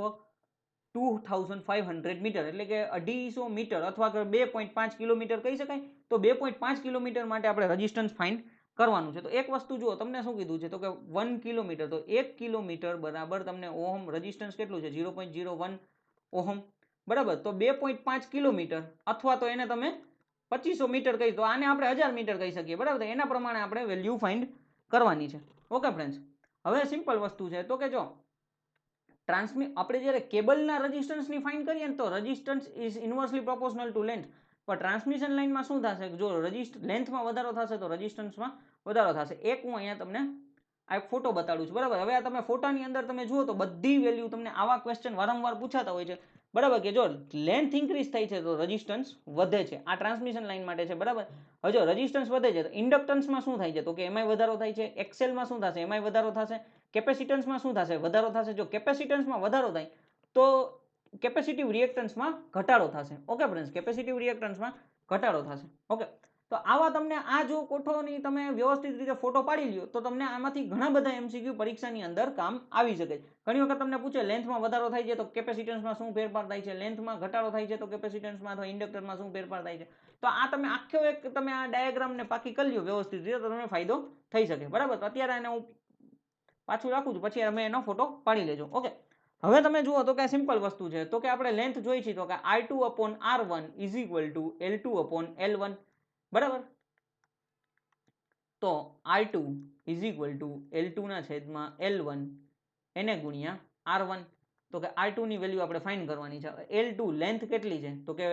Speaker 1: 2500 metre, એટલે કે 250 મીટર અથવા 2.5 કિલોમીટર કહી શકાય. તો 2.5 કિલોમીટર માટે આપણે રેઝિસ્ટન્સ ફાઇન્ડ કરવાનું છે. તો એક વસ્તુ જુઓ, તમને શું કીધું છે, તો કે 1 કિલોમીટર, તો 1 કિલોમીટર બરાબર તમને ઓહમ રેઝિસ્ટન્સ કેટલું છે 0.01 ઓહમ, બરાબર. તો 2.5 કિલોમીટર અથવા તો એને તમે 2500 મીટર કહી, તો આને આપણે 1000 મીટર કહી શકીએ, બરાબર. તો એના પ્રમાણે આપણે વેલ્યુ ફાઇન્ડ કરવાની છે. ઓકે ફ્રેન્ડ્સ, હવે સિમ્પલ વસ્તુ છે, તો કે જો આપણે જ્યારે કેબલના રેઝિસ્ટન્સની ફાઇન્ડ કરીએ ને, તો resistance is inversely proportional to length. પણ ટ્રાન્સમિશન લાઇનમાં શું થશે, જો લેન્થમાં વધારો થશે તો રેઝિસ્ટન્સમાં વધારો થશે. એક હું અહીંયા તમને આ એક ફોટો બતાડું છું, બરાબર. હવે આ તમે ફોટાની અંદર તમે જુઓ તો બધી વેલ્યુ તમને આવા ક્વેશ્ચન વારંવાર પૂછાતા હોય છે બરાબર કે જો લેન્થ ઇન્ક્રીઝ થાય છે તો રેઝિસ્ટન્સ વધે છે, આ ટ્રાન્સમિશન લાઇન માટે છે બરાબર. હવે જો રેઝિસ્ટન્સ વધે છે તો ઇન્ડક્ટન્સમાં શું થાય છે તો કે એમાંય વધારો થાય છે, એક્સેલમાં શું થશે એમાંય વધારો થશે, કેપેસિટન્સમાં શું થશે વધારો થશે. જો કેપેસિટન્સમાં વધારો થાય તો કેપેસિટિવ રિએક્ટન્સમાં ઘટાડો થશે. ઓકે ફ્રેન્ડ્સ, કેપેસિટિવ રિએક્ટન્સમાં ઘટાડો થશે. ઓકે, તો આવા તમને આ જો કોઠોની તમે વ્યવસ્થિત રીતે ફોટો પાડી લ્યો તો તમને આમાંથી ઘણા બધા એમસીક્યુ પરીક્ષાની અંદર કામ આવી શકે છે. ઘણી વખત તમને પૂછે લેન્થમાં વધારો થાય છે તો કેપેસિટન્સમાં શું ફેરફાર થાય છે, લેન્થમાં ઘટાડો થાય છે તો કેપેસિટન્સમાં અથવા ઇન્ડક્ટરમાં શું ફેરફાર થાય છે. તો આ તમે આખો એક તમે આ ડાયાગ્રામને પાકી કરી લ્યો વ્યવસ્થિત રીતે તો તમને ફાયદો થઈ શકે બરાબર. તો અત્યારે એને હું પાછું રાખું છું, પછી અમે એનો ફોટો પાડી લેજો. ઓકે, હવે તમે જુઓ તો કે સિમ્પલ વસ્તુ છે તો કે આપણે લેન્થ જોઈ છે તો કે R2/R1 is equal two L2/L1 બરાબર. તો R2 is equal two L2 ના છેદમાં L1 એને ગુણ્યા R1. તો કે R2 ની વેલ્યુ આપણે ફાઇન્ડ કરવાની છે. L2 લેન્થ કેટલી છે તો કે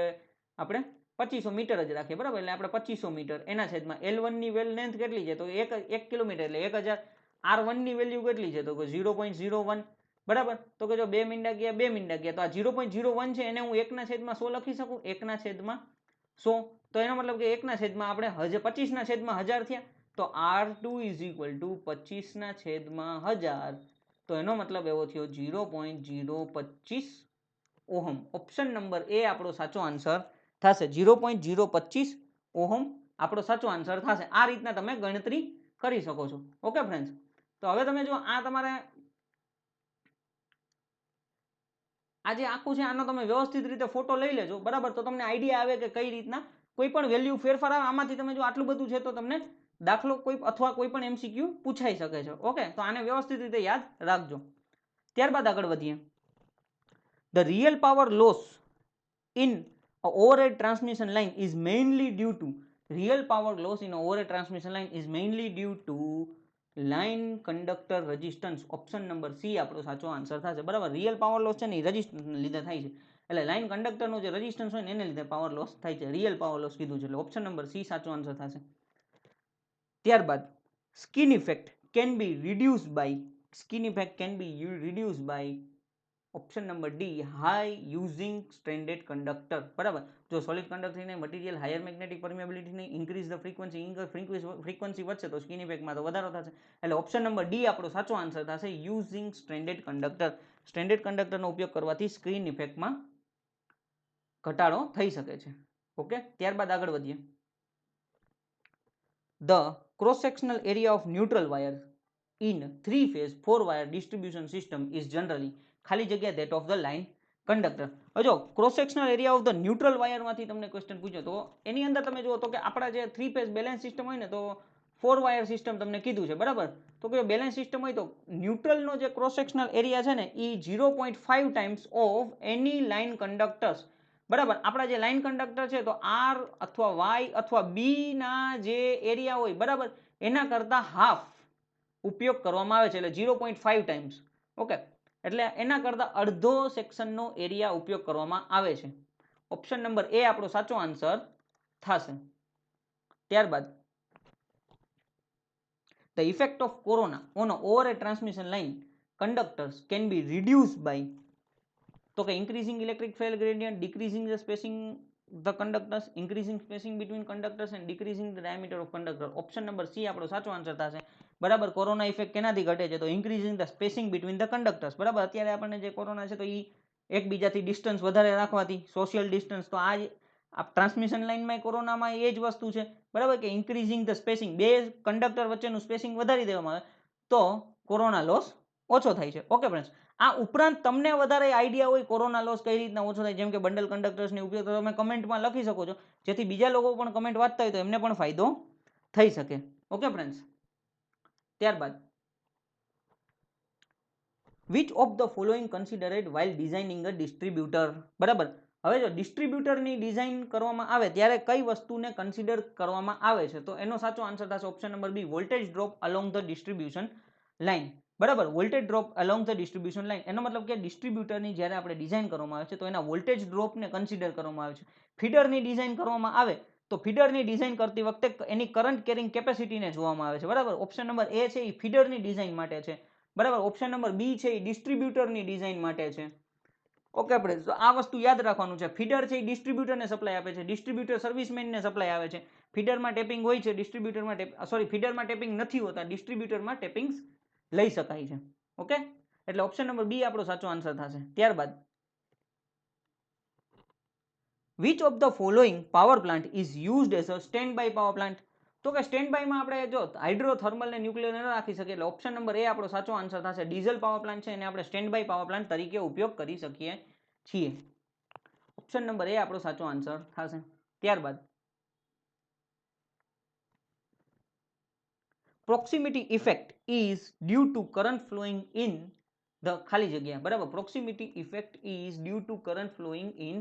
Speaker 1: આપણે 2500 મીટર જ રાખીએ બરાબર. એટલે આપણે 2500 મીટર એના છેદમાં L1 ની લેન્થ કેટલી છે તો 1 કિલોમીટર એટલે 1000. R1 ની વેલ્યુ કેટલી છે તો કે 0.01 બરાબર. તો કે જો 2 મીંડા ગયા 2 મીંડા ગયા તો આ 0.01 છે એને હું 1/100 લખી શકું, 1/100. તો એનો મતલબ કે 1/1000 આપણે 25/1000 થયા. તો R2 ઇઝ ઇક્વલ ટુ 25/1000. તો એનો મતલબ એવો થયો 0.025 ઓહમ. ઓપ્શન નંબર એ આપણો સાચો આન્સર થશે. 0.025 ઓહમ આપણો સાચો આન્સર થશે. આ રીતના તમે ગણતરી કરી શકો છો. ઓકે ફ્રેન્ડ્સ, તો હવે તમે જો આ તમારે આ જે આખું છે આનો તમે વ્યવસ્થિત રીતે ફોટો લઈ લેજો બરાબર. તો તમને આઈડિયા આવે કે કઈ રીતના કોઈ પણ વેલ્યુ ફેરફાર આવે. આમાંથી તમે જો આટલું બધું છે તો તમને દાખલો કોઈ અથવા કોઈ પણ એમસીક્યુ પૂછાઈ શકે છે. ઓકે, તો આને વ્યવસ્થિત રીતે યાદ રાખજો. ત્યારબાદ આગળ વધીએ. The real power loss in overhead transmission line is mainly due to real power loss in overhead transmission line is mainly due to line conductor resistance. Option number C આપણો સાચો આન્સર થશે બરાબર. રિયલ પાવર લોસ છે ને એ resistance લીધે થાય છે. એટલે લાઇન કંડક્ટરનો જે રેઝિસ્ટન્સ હોય ને એને લીધે પાવર લોસ થાય છે. રિયલ પાવર લોસ કીધું છે એટલે ઓપ્શન નંબર સી સાચો આન્સર થશે. ત્યારબાદ skin effect can be reduced by option number D high using stranded conductor બરાબર. જો સોલિડ કંડક્ટરને મટીરિયલ હાયર મેગ્નેટિક પરમિએબિલિટી ને ઇન્ક્રીઝ ધ ફ્રીક્વન્સી વધશે તો સ્કિન ઇફેક્ટમાં તો વધારો થશે. એટલે ઓપ્શન નંબર ડી આપણો સાચો આન્સર થશે. Using stranded conductor. સ્ટ્રેન્ડેડ કંડક્ટરનો ઉપયોગ કરવાથી સ્કિન ઇફેક્ટમાં ઘટાડો થઈ શકે છે. ઓકે, ત્યારબાદ આગળ વધીએ. The cross sectional area of neutral wire in 3-phase 4-wire distribution system is generally ખાલી જગ્યા that of the line conductor. હવે જો cross sectional area of the neutral વાયરમાંથી તમને ક્વેશ્ચન પૂછ્યો તો એની અંદર તમે જુઓ તો કે આપણા જે 3-phase બેલેન્સ સિસ્ટમ હોય ને તો 4-wire સિસ્ટમ તમને કીધું છે બરાબર. તો કે બેલેન્સ સિસ્ટમ હોય તો ન્યુટ્રલનો જે ક્રોસ સેક્શનલ એરિયા છે ને એ 0.5 times of any line conductors બરાબર. આપણા જે લાઇન કંડક્ટર છે તો આર અથવા વાય અથવા બી ના જે એરિયા હોય બરાબર એના કરતા હાફ ઉપયોગ કરવામાં આવે છે એટલે 0.5 ટાઈમ્સ. ઓકે, એટલે એના કરતા અડધો સેક્શનનો એરિયા ઉપયોગ કરવામાં આવે છે. ઓપ્શન નંબર એ આપણો સાચો આન્સર થશે. ત્યારબાદ the effect of corona on overhead transmission line conductors can be reduced by તો કે increasing electric field gradient, decreasing the spacing the conductors, increasing spacing between conductors and decreasing the diameter of conductor. Option number C આપણો સાચો answer થશે બરાબર. Corona effect કેનાથી ઘટે છે તો increasing the spacing between the conductors બરાબર. અત્યારે આપણને જે કોરોના છે તો એ એકબીજાથી ડિસ્ટન્સ વધારે રાખવાથી સોશિયલ ડિસ્ટન્સ. તો આ ટ્રાન્સમિશન લાઇનમાં કોરોનામાં એ જ વસ્તુ છે બરાબર કે ઇન્ક્રીઝિંગ ધ સ્પેસિંગ, બે કંડક્ટર વચ્ચેનું સ્પેસિંગ વધારી દેવામાં આવે તો કોરોના લોસ ઓછો થાય છે. ઓકે ફ્રેન્ડ્સ, આ ઉપરાંત તમને વધારે આઈડિયા હોય કોરોના લોસ કઈ રીતના ઓછો થાય જેમ કે બંડલ કંડક્ટર્સની ઉપયોગ તો તમે કમેન્ટમાં લખી શકો છો જેથી બીજા લોકો પણ કમેન્ટ વાંચતા હોય તો એમને પણ ફાયદો થઈ શકે. ઓકે ફ્રેન્ડ્સ, ત્યારબાદ which of the following considered while designing a distributor બરાબર. હવે જો ડિસ્ટ્રીબ્યુટરની ડિઝાઇન કરવામાં આવે ત્યારે કઈ વસ્તુને કન્સિડર કરવામાં આવે છે તો એનો સાચો આન્સર થશે option number B voltage drop along the distribution line બરાબર. Voltage drop along the distribution line એનો મતલબ કે ડિસ્ટ્રીબ્યુટરની જ્યારે આપણે ડિઝાઇન કરવામાં આવે છે તો એના વોલ્ટેજ ડ્રોપને કન્સિડર કરવામાં આવે છે. ફીડરની ડિઝાઇન કરવામાં આવે તો ફીડરની ડિઝાઇન કરતી વખતે એની કરંટ કેરિંગ કેપેસિટીને જોવામાં આવે છે બરાબર. ઓપ્શન નંબર એ છે એ ફીડરની ડિઝાઇન માટે છે બરાબર. ઓપ્શન નંબર બી છે એ ડિસ્ટ્રીબ્યુટરની ડિઝાઇન માટે છે. ઓકે ફ્રેન્ડ્સ, તો આ વસ્તુ યાદ રાખવાનું છે. ફીડર છે એ ડિસ્ટ્રીબ્યુટરને સપ્લાય આપે છે, ડિસ્ટ્રીબ્યુટર સર્વિસમેનને સપ્લાય આવે છે. ફીડરમાં ટેપિંગ હોય છે, ડિસ્ટ્રીબ્યુટરમાં ફીડરમાં ટેપિંગ નથી હોતા, ડિસ્ટ્રીબ્યુટરમાં ટેપિંગ્સ લઈ શકાય છે. ઓકે, એટલે ઓપ્શન નંબર બી આપણો સાચો આન્સર થશે. ત્યારબાદ which of the following power plant is used as a standby power plant? તો કે સ્ટેન્ડ બાયમાં આપણે જો હાઇડ્રોથર્મલ ને ન્યુક્લિયર ન રાખી શકીએ, એટલે ઓપ્શન નંબર એ આપણો સાચો આન્સર થશે. ડીઝલ પાવર પ્લાન્ટ છે એને આપણે સ્ટેન્ડ બાય પાવર પ્લાન્ટ તરીકે ઉપયોગ કરી શકીએ છીએ. ઓપ્શન નંબર એ આપણો સાચો આન્સર થશે. ત્યારબાદ proximity effect is due to current flowing in the ખાલી જગ્યા, બરાબર. Proximity effect is due to current flowing in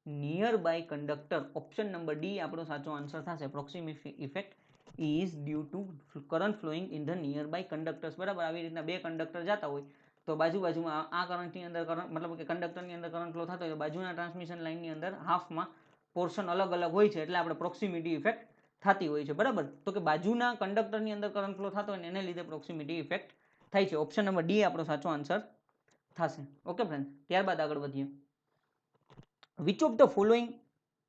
Speaker 1: nearby conductor. Option number D આપણો સાચો આન્સર થશે. Proximity effect is due to current flowing in the nearby conductors, બરાબર. આવી રીતના બે કંડક્ટર જતા હોય તો બાજુમાં આ કરંટની અંદર કરંટ, મતલબ કે કંડક્ટરની અંદર કરંટ ફ્લો થતો હોય તો બાજુના ટ્રાન્સમિશન લાઇનની અંદર હાફમાં પોર્શન અલગ અલગ હોય છે, એટલે આપણે પ્રોક્સિમિટી ઇફેક્ટ થતી હોય છે, બરાબર. તો કે બાજુના કંડક્ટરની અંદર કરંટ ફ્લો થતો હોય ને એને લીધે પ્રોક્સિમિટી ઇફેક્ટ થાય છે. ઓપ્શન નંબર ડી આપણો સાચો આન્સર થશે. ઓકે ફ્રેન્ડ, ત્યારબાદ આગળ વધીએ. Which of the following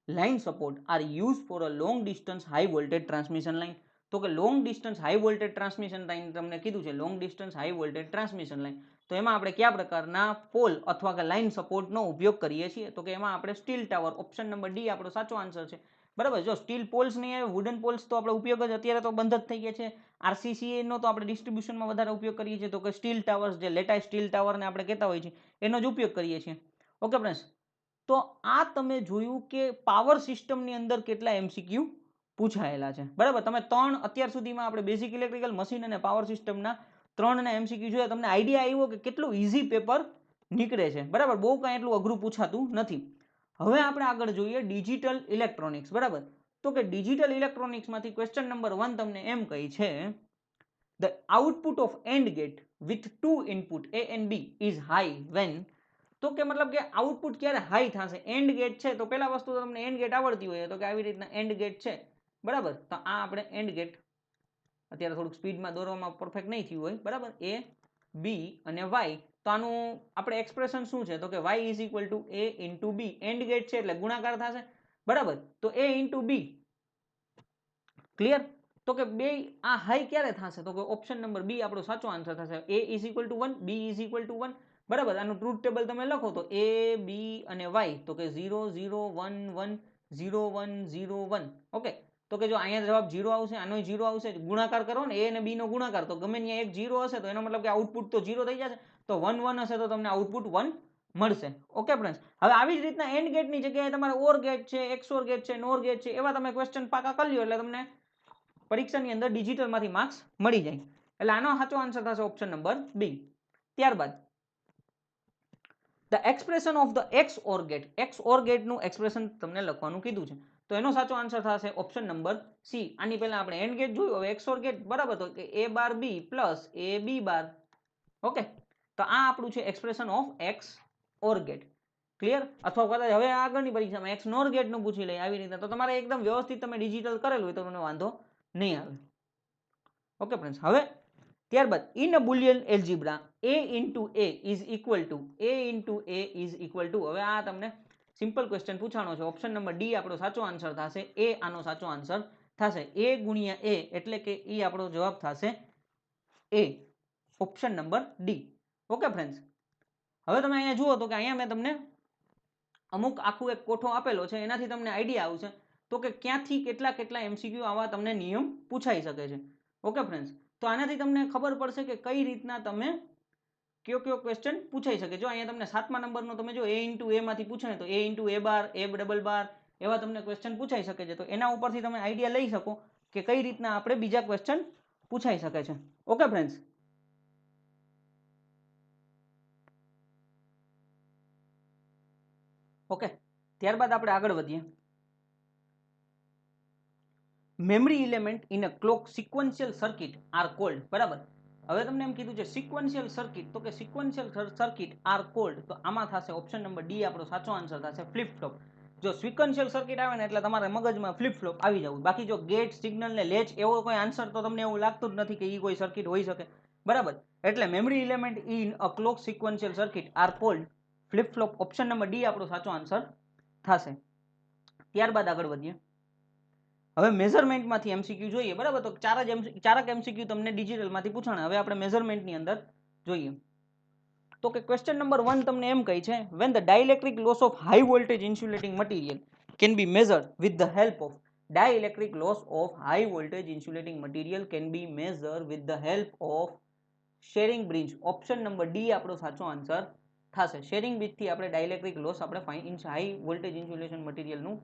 Speaker 1: line support are use for a long distance high voltage transmission line? તો કે long distance high voltage transmission line તમને કીધું છે, long distance high voltage transmission line. તો એમાં આપણે કયા પ્રકારના પોલ અથવા કે લાઇન સપોર્ટનો ઉપયોગ કરીએ છીએ? તો કે એમાં આપણે steel tower. Option number D આપણો સાચો આન્સર છે, બરાબર. જો સ્ટીલ પોલ્સ નહીં આવે, વુડન પોલ્સ તો આપણે ઉપયોગ જ અત્યારે તો બંધ જ થઈ ગયા છે. આરસીસી નો તો આપણે ડિસ્ટ્રીબ્યુશનમાં વધારે ઉપયોગ કરીએ છીએ, તો કે સ્ટીલ ટાવર્સ, જે લેટાઇસ સ્ટીલ ટાવરને આપણે કહેતા હોઈએ છીએ, એનો જ ઉપયોગ કરીએ છીએ. ઓકે ફ્રેન્ડ્સ, તો આ તમે જોયું કે પાવર સિસ્ટમની અંદર કેટલા એમસીક્યુ પૂછાયેલા છે, બરાબર. તમે અત્યાર સુધીમાં આપણે બેઝિક ઇલેક્ટ્રિકલ મશીન અને પાવર સિસ્ટમના 3 એમસીક્યુ જોયા. તમને આઈડિયા આવ્યો કે કેટલું ઇઝી પેપર નીકળે છે, બરાબર. બહુ કાંઈ એટલું અઘરું પૂછાતું નથી. હવે આપણે આગળ જોઈએ ડિજિટલ ઇલેક્ટ્રોનિક્સ, બરાબર. તો કે ડિજિટલ ઇલેક્ટ્રોનિક્સમાંથી ક્વેશ્ચન નંબર 1 તમને એમ કહી છે the output of AND gate with 2 input A and B is high when. તો કે મતલબ કે આઉટપુટ ક્યારે હાઈ થશે? એન્ડ ગેટ છે તો પહેલા વસ્તુ તમને એન્ડ ગેટ આવડતી હોય તો કે આવી રીતના એન્ડ ગેટ છે, બરાબર. તો આ આપણે એન્ડ ગેટ અત્યારે થોડુંક સ્પીડમાં દોરવામાં પરફેક્ટ નહીં થયું હોય, બરાબર. એ બી અને વાય, તો આનું આપણે એક્સપ્રેશન શું છે? તો કે y is equal to a into B. AND gate છે એટલે ગુણાકાર થશે, બરાબર. તો a ઇન્ટુ બી, ક્લિયર. તો કે બે આ હાઈ ક્યારે થશે? તો કે ઓપ્શન નંબર બી આપણો સાચો આન્સર થશે. a is equal to 1, b is equal to 1, બરાબર. આનું ટ્રુથ ટેબલ તમે લખો તો a b અને y, તો કે 0 0 1 1 0 1 0 1. ઓકે, તો કે જો અહીંયા જવાબ 0 આવશે, આનો 0 આવશે, ગુણાકાર કરો ને a અને b નો ગુણાકાર, તો ગમે ત્યાં એક 0 હશે તો એનો મતલબ કે આઉટપુટ તો 0 થઈ જશે. તો 1 1 હશે તો તમને આઉટપુટ 1 મળશે. ઓકે ફ્રેન્ડ્સ, હવે આવી જ રીતના એન્ડ ગેટની જગ્યાએ તમારે ઓર ગેટ છે, એક્સઓર ગેટ છે, નોર ગેટ છે, એવા તમે ક્વેશ્ચન પાકા કરી લ્યો એટલે તમને પરીક્ષાની અંદર ડિજિટલમાંથી માર્ક્સ મળી જાય. એટલે આનો સાચો આન્સર થશે ઓપ્શન નંબર બી. ત્યારબાદ the expression of the X OR gate. X OR ગેટનું એક્સપ્રેશન તમને લખવાનું કીધું છે, તો એનો સાચો આન્સર થશે ઓપ્શન નંબર સી. આની પહેલા આપણે એન્ડ ગેટ જોયું, હવે એક્સ ઓર ગેટ, બરાબર. તો કે a bar B plus a B bar. Okay, તો આ આપણું છે expression of X OR gate, clear. અથવા કદાચ હવે આગળની પરીક્ષામાં એક્સ નોર ગેટ નું પૂછી લે આવી રીતના, તો તમારે એકદમ વ્યવસ્થિત તમે ડિજિટલ કરેલું હોય તો તમને વાંધો નહીં આવે. ઓકે ફ્રેન્ડ્સ, હવે ત્યારબાદ in a Boolean algebra a into a is equal two is equal two. હવે આ તમને સિમ્પલ ક્વેશ્ચન પૂછાણો છે. ઓપ્શન નંબર ડી આપણો સાચો આન્સર થશે. એ આનો સાચો આન્સર થશે. a ગુણ્યા a એટલે કે એ આપણો જવાબ થશે એ, option number D. Okay friends, હવે તમે અહીંયા જુઓ તો કે અહીંયા મેં તમને અમુક આખું એક કોઠો આપેલો છે, એનાથી તમને આઈડિયા આવશે તો કે ક્યાંથી કેટલા એમસીક્યુ આવા તમને નિયમ પૂછાઈ શકે છે. ઓકે ફ્રેન્ડ્સ, તો આનાથી તમને ખબર પડશે કે કઈ રીતના તમે કયો ક્વેશ્ચન પૂછાઈ શકે. જો અહીંયા તમને 7મા નંબરનો તમે જો a ઇન્ટુ a માંથી પૂછાય તો a into a bar, a double bar, એવા તમને ક્વેશ્ચન પૂછાઈ શકે છે. તો એના ઉપરથી તમે આઈડિયા લઈ શકો કે કઈ રીતના આપણે બીજા ક્વેશ્ચન પૂછાઈ શકે છે. ઓકે ફ્રેન્ડ્સ, ઓકે, ત્યારબાદ આપણે આગળ વધીએ. Memory element in a clock sequential circuit are called, બરાબર. હવે તમને એમ કીધું છે સિક્વન્શિયલ સર્કિટ, તો કે સિક્વન્શિયલ સર્કિટ આર કોલ્ડ, તો આમાં થશે ઓપ્શન નંબર ડી આપણો સાચો આન્સર થશે ફ્લિપ ફ્લોપ. જો સિક્વન્શિયલ સર્કિટ આવે ને એટલે તમારે મગજમાં ફ્લિપ ફ્લોપ આવી જવું. બાકી જો ગેટ, સિગ્નલ ને લેચ એવો કોઈ આન્સર તો તમને એવું લાગતું જ નથી કે એ કોઈ સર્કિટ હોઈ શકે, બરાબર. એટલે memory element in a clock sequential circuit are called flip flop option number D આપણો સાચો આન્સર થશે. ત્યારબાદ આગળ વધીએ. હવે મેઝરમેન્ટમાંથી એમસીક્યુ જોઈએ, બરાબર. તો ચારક એમસીક્યુ તમને ડિજિટલમાંથી પૂછાણા. હવે આપણે મેઝરમેન્ટની અંદર જોઈએ. તો કે ક્વેશ્ચન નંબર 1 તમને એમ કહે છે, when the dielectric loss of high voltage insulating material can be measured with the help of dielectric loss of high voltage insulating material can be measured with the help of sharing bridge. Option number D આપણો સાચો answer થશે. Sharing bridge થી આપણે dielectric loss આપણે find high voltage insulation material નું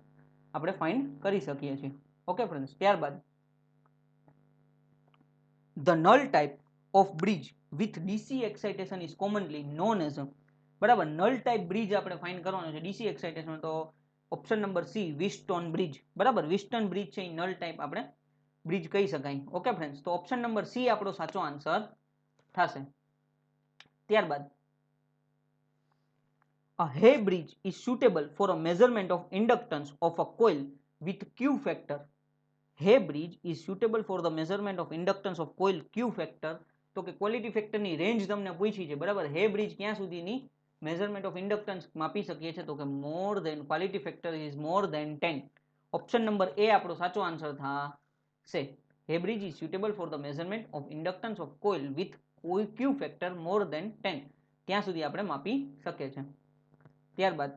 Speaker 1: આપણે find કરી શકીએ છીએ. Okay friends. ત્યારબાદ the null type of bridge with DC excitation is commonly known as a, બરાબર. નલ ટાઈપ બ્રિજ આપણે ફાઇન્ડ કરવાનો છે ડીસી એક્સાઇટેશન, તો ઓપ્શન નંબર સી વિસ્ટોન બ્રિજ, બરાબર. વિસ્ટોન બ્રિજ છે એ નલ ટાઈપ આપણે બ્રિજ કહી શકાય. Okay friends. તો ઓપ્શન નંબર સી આપણો સાચો આન્સર થશે. ત્યારબાદ a Hay bridge is suitable for a measurement of inductance of a coil with Q factor. Hay bridge is suitable for the measurement of inductance of coil Q factor. તો કે quality ફેક્ટરની range તમને પૂછી છે, બરાબર. હે bridge ક્યાં સુધીની measurement of inductance માપી શકીએ છીએ, તો કે more than, quality factor is more than 10. Option number A આપણો સાચો આન્સર થશે. Hay bridge is suitable for the measurement of inductance of coil with Q factor more than 10. ત્યાં સુધી આપણે માપી શકીએ છીએ. ત્યારબાદ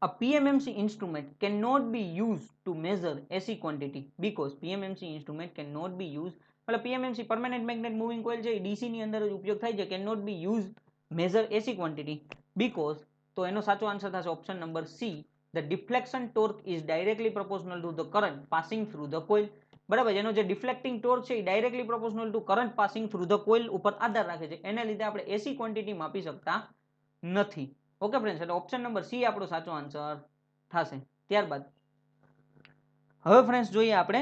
Speaker 1: a PMMC instrument cannot be used to measure AC quantity because PMMC instrument cannot be used, मतलब PMMC permanent magnet moving coil છે DC ની અંદર જ ઉપયોગ થાય છે, cannot be used measure AC quantity because, તો એનો સાચો આન્સર થશે option number C, the deflection torque is directly proportional to the current passing through the coil, બરાબર. એનો જે ડિફ્લેક્ટિંગ ટોર્ક છે એ directly proportional to current passing through the coil ઉપર આધાર રાખે છે, એને લીધે આપણે એસી ક્વોન્ટિટી માપી શકતા નથી. Okay friends. એટલે ઓપ્શન નંબર સી આપણો સાચો આન્સર થશે. ત્યારબાદ હવે ફ્રેન્ડ્સ જોઈએ આપણે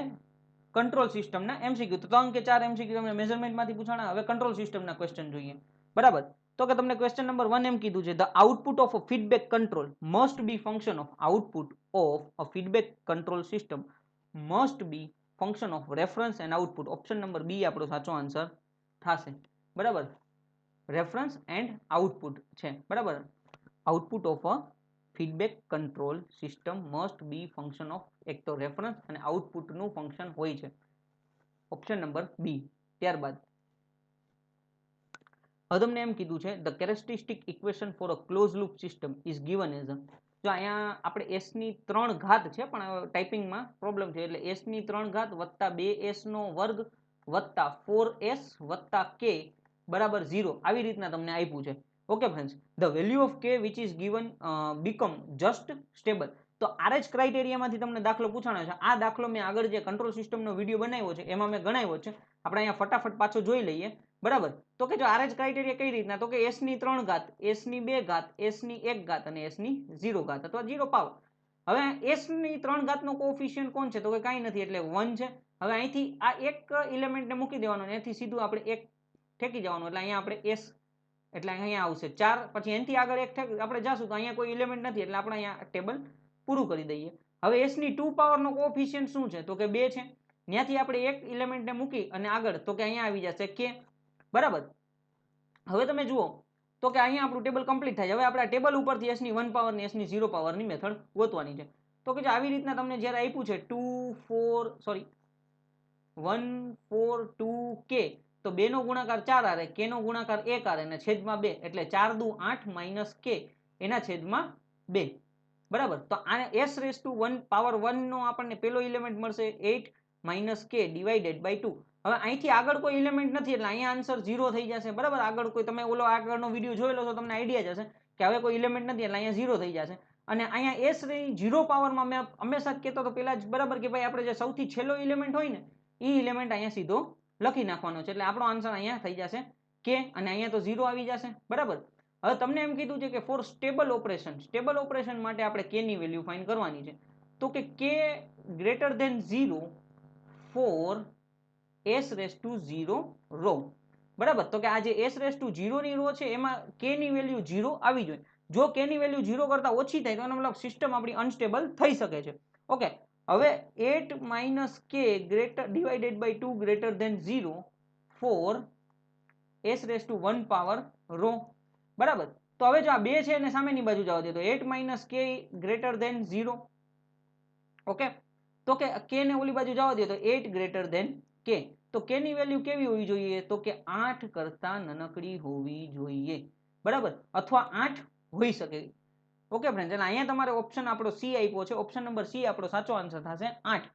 Speaker 1: કંટ્રોલ સિસ્ટમના એમસીક્યુ. તો 3 કે 4 એમસીક્યુ તમને મેઝરમેન્ટમાંથી પૂછાણા. હવે કંટ્રોલ સિસ્ટમના ક્વેશ્ચન જોઈએ, બરાબર. તો કે તમને ક્વેશ્ચન નંબર 1 એમ કીધું છે, the output of a feedback control must be function of, output of a feedback control system must be function of reference and output. Option number B આપણો સાચો આન્સર થશે, બરાબર. રેફરન્સ એન્ડ આઉટપુટ છે, બરાબર. Output of a feedback control system must be function of, એક તો reference અને આઉટપુટનું ફંક્શન હોય છે. Option number B. ત્યારબાદ હવે તમને એમ કીધું છે, the characteristic equation for a close loop system is given as a, જો અહીંયા આપણે એસ ની 3 ઘાત છે પણ ટાઈપિંગમાં પ્રોબ્લેમ છે, એટલે એસ ની 3 ઘાત વત્તા 2s નો વર્ગ વત્તા 4s વત્તા k બરાબર 0 આવી રીતના તમને આપ્યું છે. Okay friends. The value of k which is given become just stable. તો આરએચ ક્રાઇટેરિયામાંથી તમને દાખલો પૂછાણો છે. આ દાખલો મેં આગળ જે કંટ્રોલ સિસ્ટમનો વિડીયો બનાવ્યો છે એમાં મેં ગણાવ્યો છે. આપણે અહીંયા ફટાફટ પાછો જોઈ લઈએ, બરાબર. તો કે જો આરએચ ક્રાઇટેરિયા કઈ રીતના, તો કે s ની 3 ઘાત, s ની 2 ઘાત, s ની 1 ઘાત અને s ની 0 ઘાત અથવા 0 પાવર. હવે s ની 3 ઘાતનો કોએફિશિયન્ટ કોણ છે, તો કે કાંઈ નથી એટલે 1 છે. હવે અહીંથી આ એક એલિમેન્ટને મૂકી દેવાનો, અહીંથી સીધું આપણે એક ઠેકી જવાનું, એટલે અહીંયા આપણે s એટલે અહીંયા આવશે 4, પછી એનાથી આગળ એક આપણે જાશું તો અહીંયા કોઈ એલિમેન્ટ નથી, એટલે આપણે અહીંયા ટેબલ પૂરું કરી દઈએ. હવે s ની 2 પાવરનો કોએફિશિયન્ટ શું છે, તો કે 2 છે. ત્યાંથી આપણે એક એલિમેન્ટને મૂકી અને આગળ તો કે અહીંયા આવી જશે k, બરાબર. હવે તમે જુઓ તો કે અહીંયા આપણું ટેબલ કમ્પ્લીટ થાય. હવે આપણે આ ટેબલ ઉપરથી s ની 1 પાવર ને s ની 0 પાવરની મેથડ ગોતવાની છે. તો કે જો આવી રીતના તમને જ્યારે આપ્યું છે 1 4 2 k, તો 2 નો ગુણાકાર 4 આવે, k નો ગુણાકાર 1 આવે અને છેદમાં 2, એટલે 4 દુ 8 માઇનસ k એના છેદમાં 2, બરાબર. તો આને s રેસ ટુ 1 પાવર 1 નો આપણને પેલો એલિમેન્ટ મળશે 8 માઇનસ k ડિવાઇડેડ બાય 2. હવે અહીંથી આગળ કોઈ એલિમેન્ટ નથી એટલે અહીંયા આન્સર 0 થઈ જશે, બરાબર. આગળ કોઈ તમે ઓલો આગળનો વિડીયો જોયેલો તો તમને આઈડિયા જ હશે કે હવે કોઈ એલિમેન્ટ નથી એટલે અહીંયા 0 થઈ જશે. અને અહીંયા s ની 0 પાવરમાં મેં હંમેશા જ કહેતો તો પેલા જ, બરાબર, કે ભાઈ આપણે જે સૌથી છેલ્લો એલિમેન્ટ હોય ને એ એલિમેન્ટ અહીંયા સીધો લખી નાખવાનો છે, એટલે આપણો આન્સર અહીંયા થઈ જશે k અને અહીંયા તો 0 આવી જશે, બરાબર. હવે તમને એમ કીધું છે કે for stable operation, stable operation માટે આપણે k ની વેલ્યુ ફાઇન્ડ કરવાની છે. તો કે k greater than 0 for s raise to 0 row, બરાબર. તો કે આ જે s રેસ ટુ 0 ની રો છે એમાં k ની વેલ્યુ 0 આવી જોઈએ. જો k ની વેલ્યુ 0 કરતા ઓછી થાય તો એનો મતલબ સિસ્ટમ આપણી અનસ્ટેબલ થઈ શકે છે. ઓકે. હવે 8 minus k greater divided by 2 greater than 0 for s raise to 1 power row, બરાબર. તો હવે જો આ 2 છે એને સામેની બાજુ જવા દે તો 8 - k ગ્રેટર ધેન 0. ઓકે, તો કે k ને ઓલી બાજુ જવા દે તો 8 ગ્રેટર ધેન k. તો k ની વેલ્યુ કેવી હોવી જોઈએ? તો કે 8 કરતા નાનકડી હોવી જોઈએ, બરાબર, અથવા 8 હોઈ શકે. ઓકે ફ્રેન્ડ્સ, એટલે અહીંયા તમારે ઓપ્શન આપણો સી આપ્યો છે, ઓપ્શન નંબર સી આપણો સાચો આન્સર થશે 8.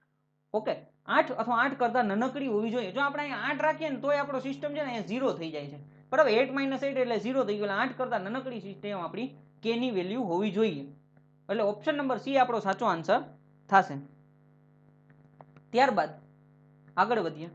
Speaker 1: ઓકે, 8 અથવા 8 કરતા નાનકડી હોવી જોઈએ. જો આપણે અહીંયા 8 રાખીએ ને તોય આપણો સિસ્ટમ છે ને અહીંયા 0 થઈ જાય છે, બરાબર. 8 - 8 એટલે 0 થઈ ગયું. 8 કરતા નાનકડી સિસ્ટમ આપણી k ની વેલ્યુ હોવી જોઈએ, એટલે ઓપ્શન નંબર સી આપણો સાચો આન્સર થશે. ત્યારબાદ આગળ વધીએ.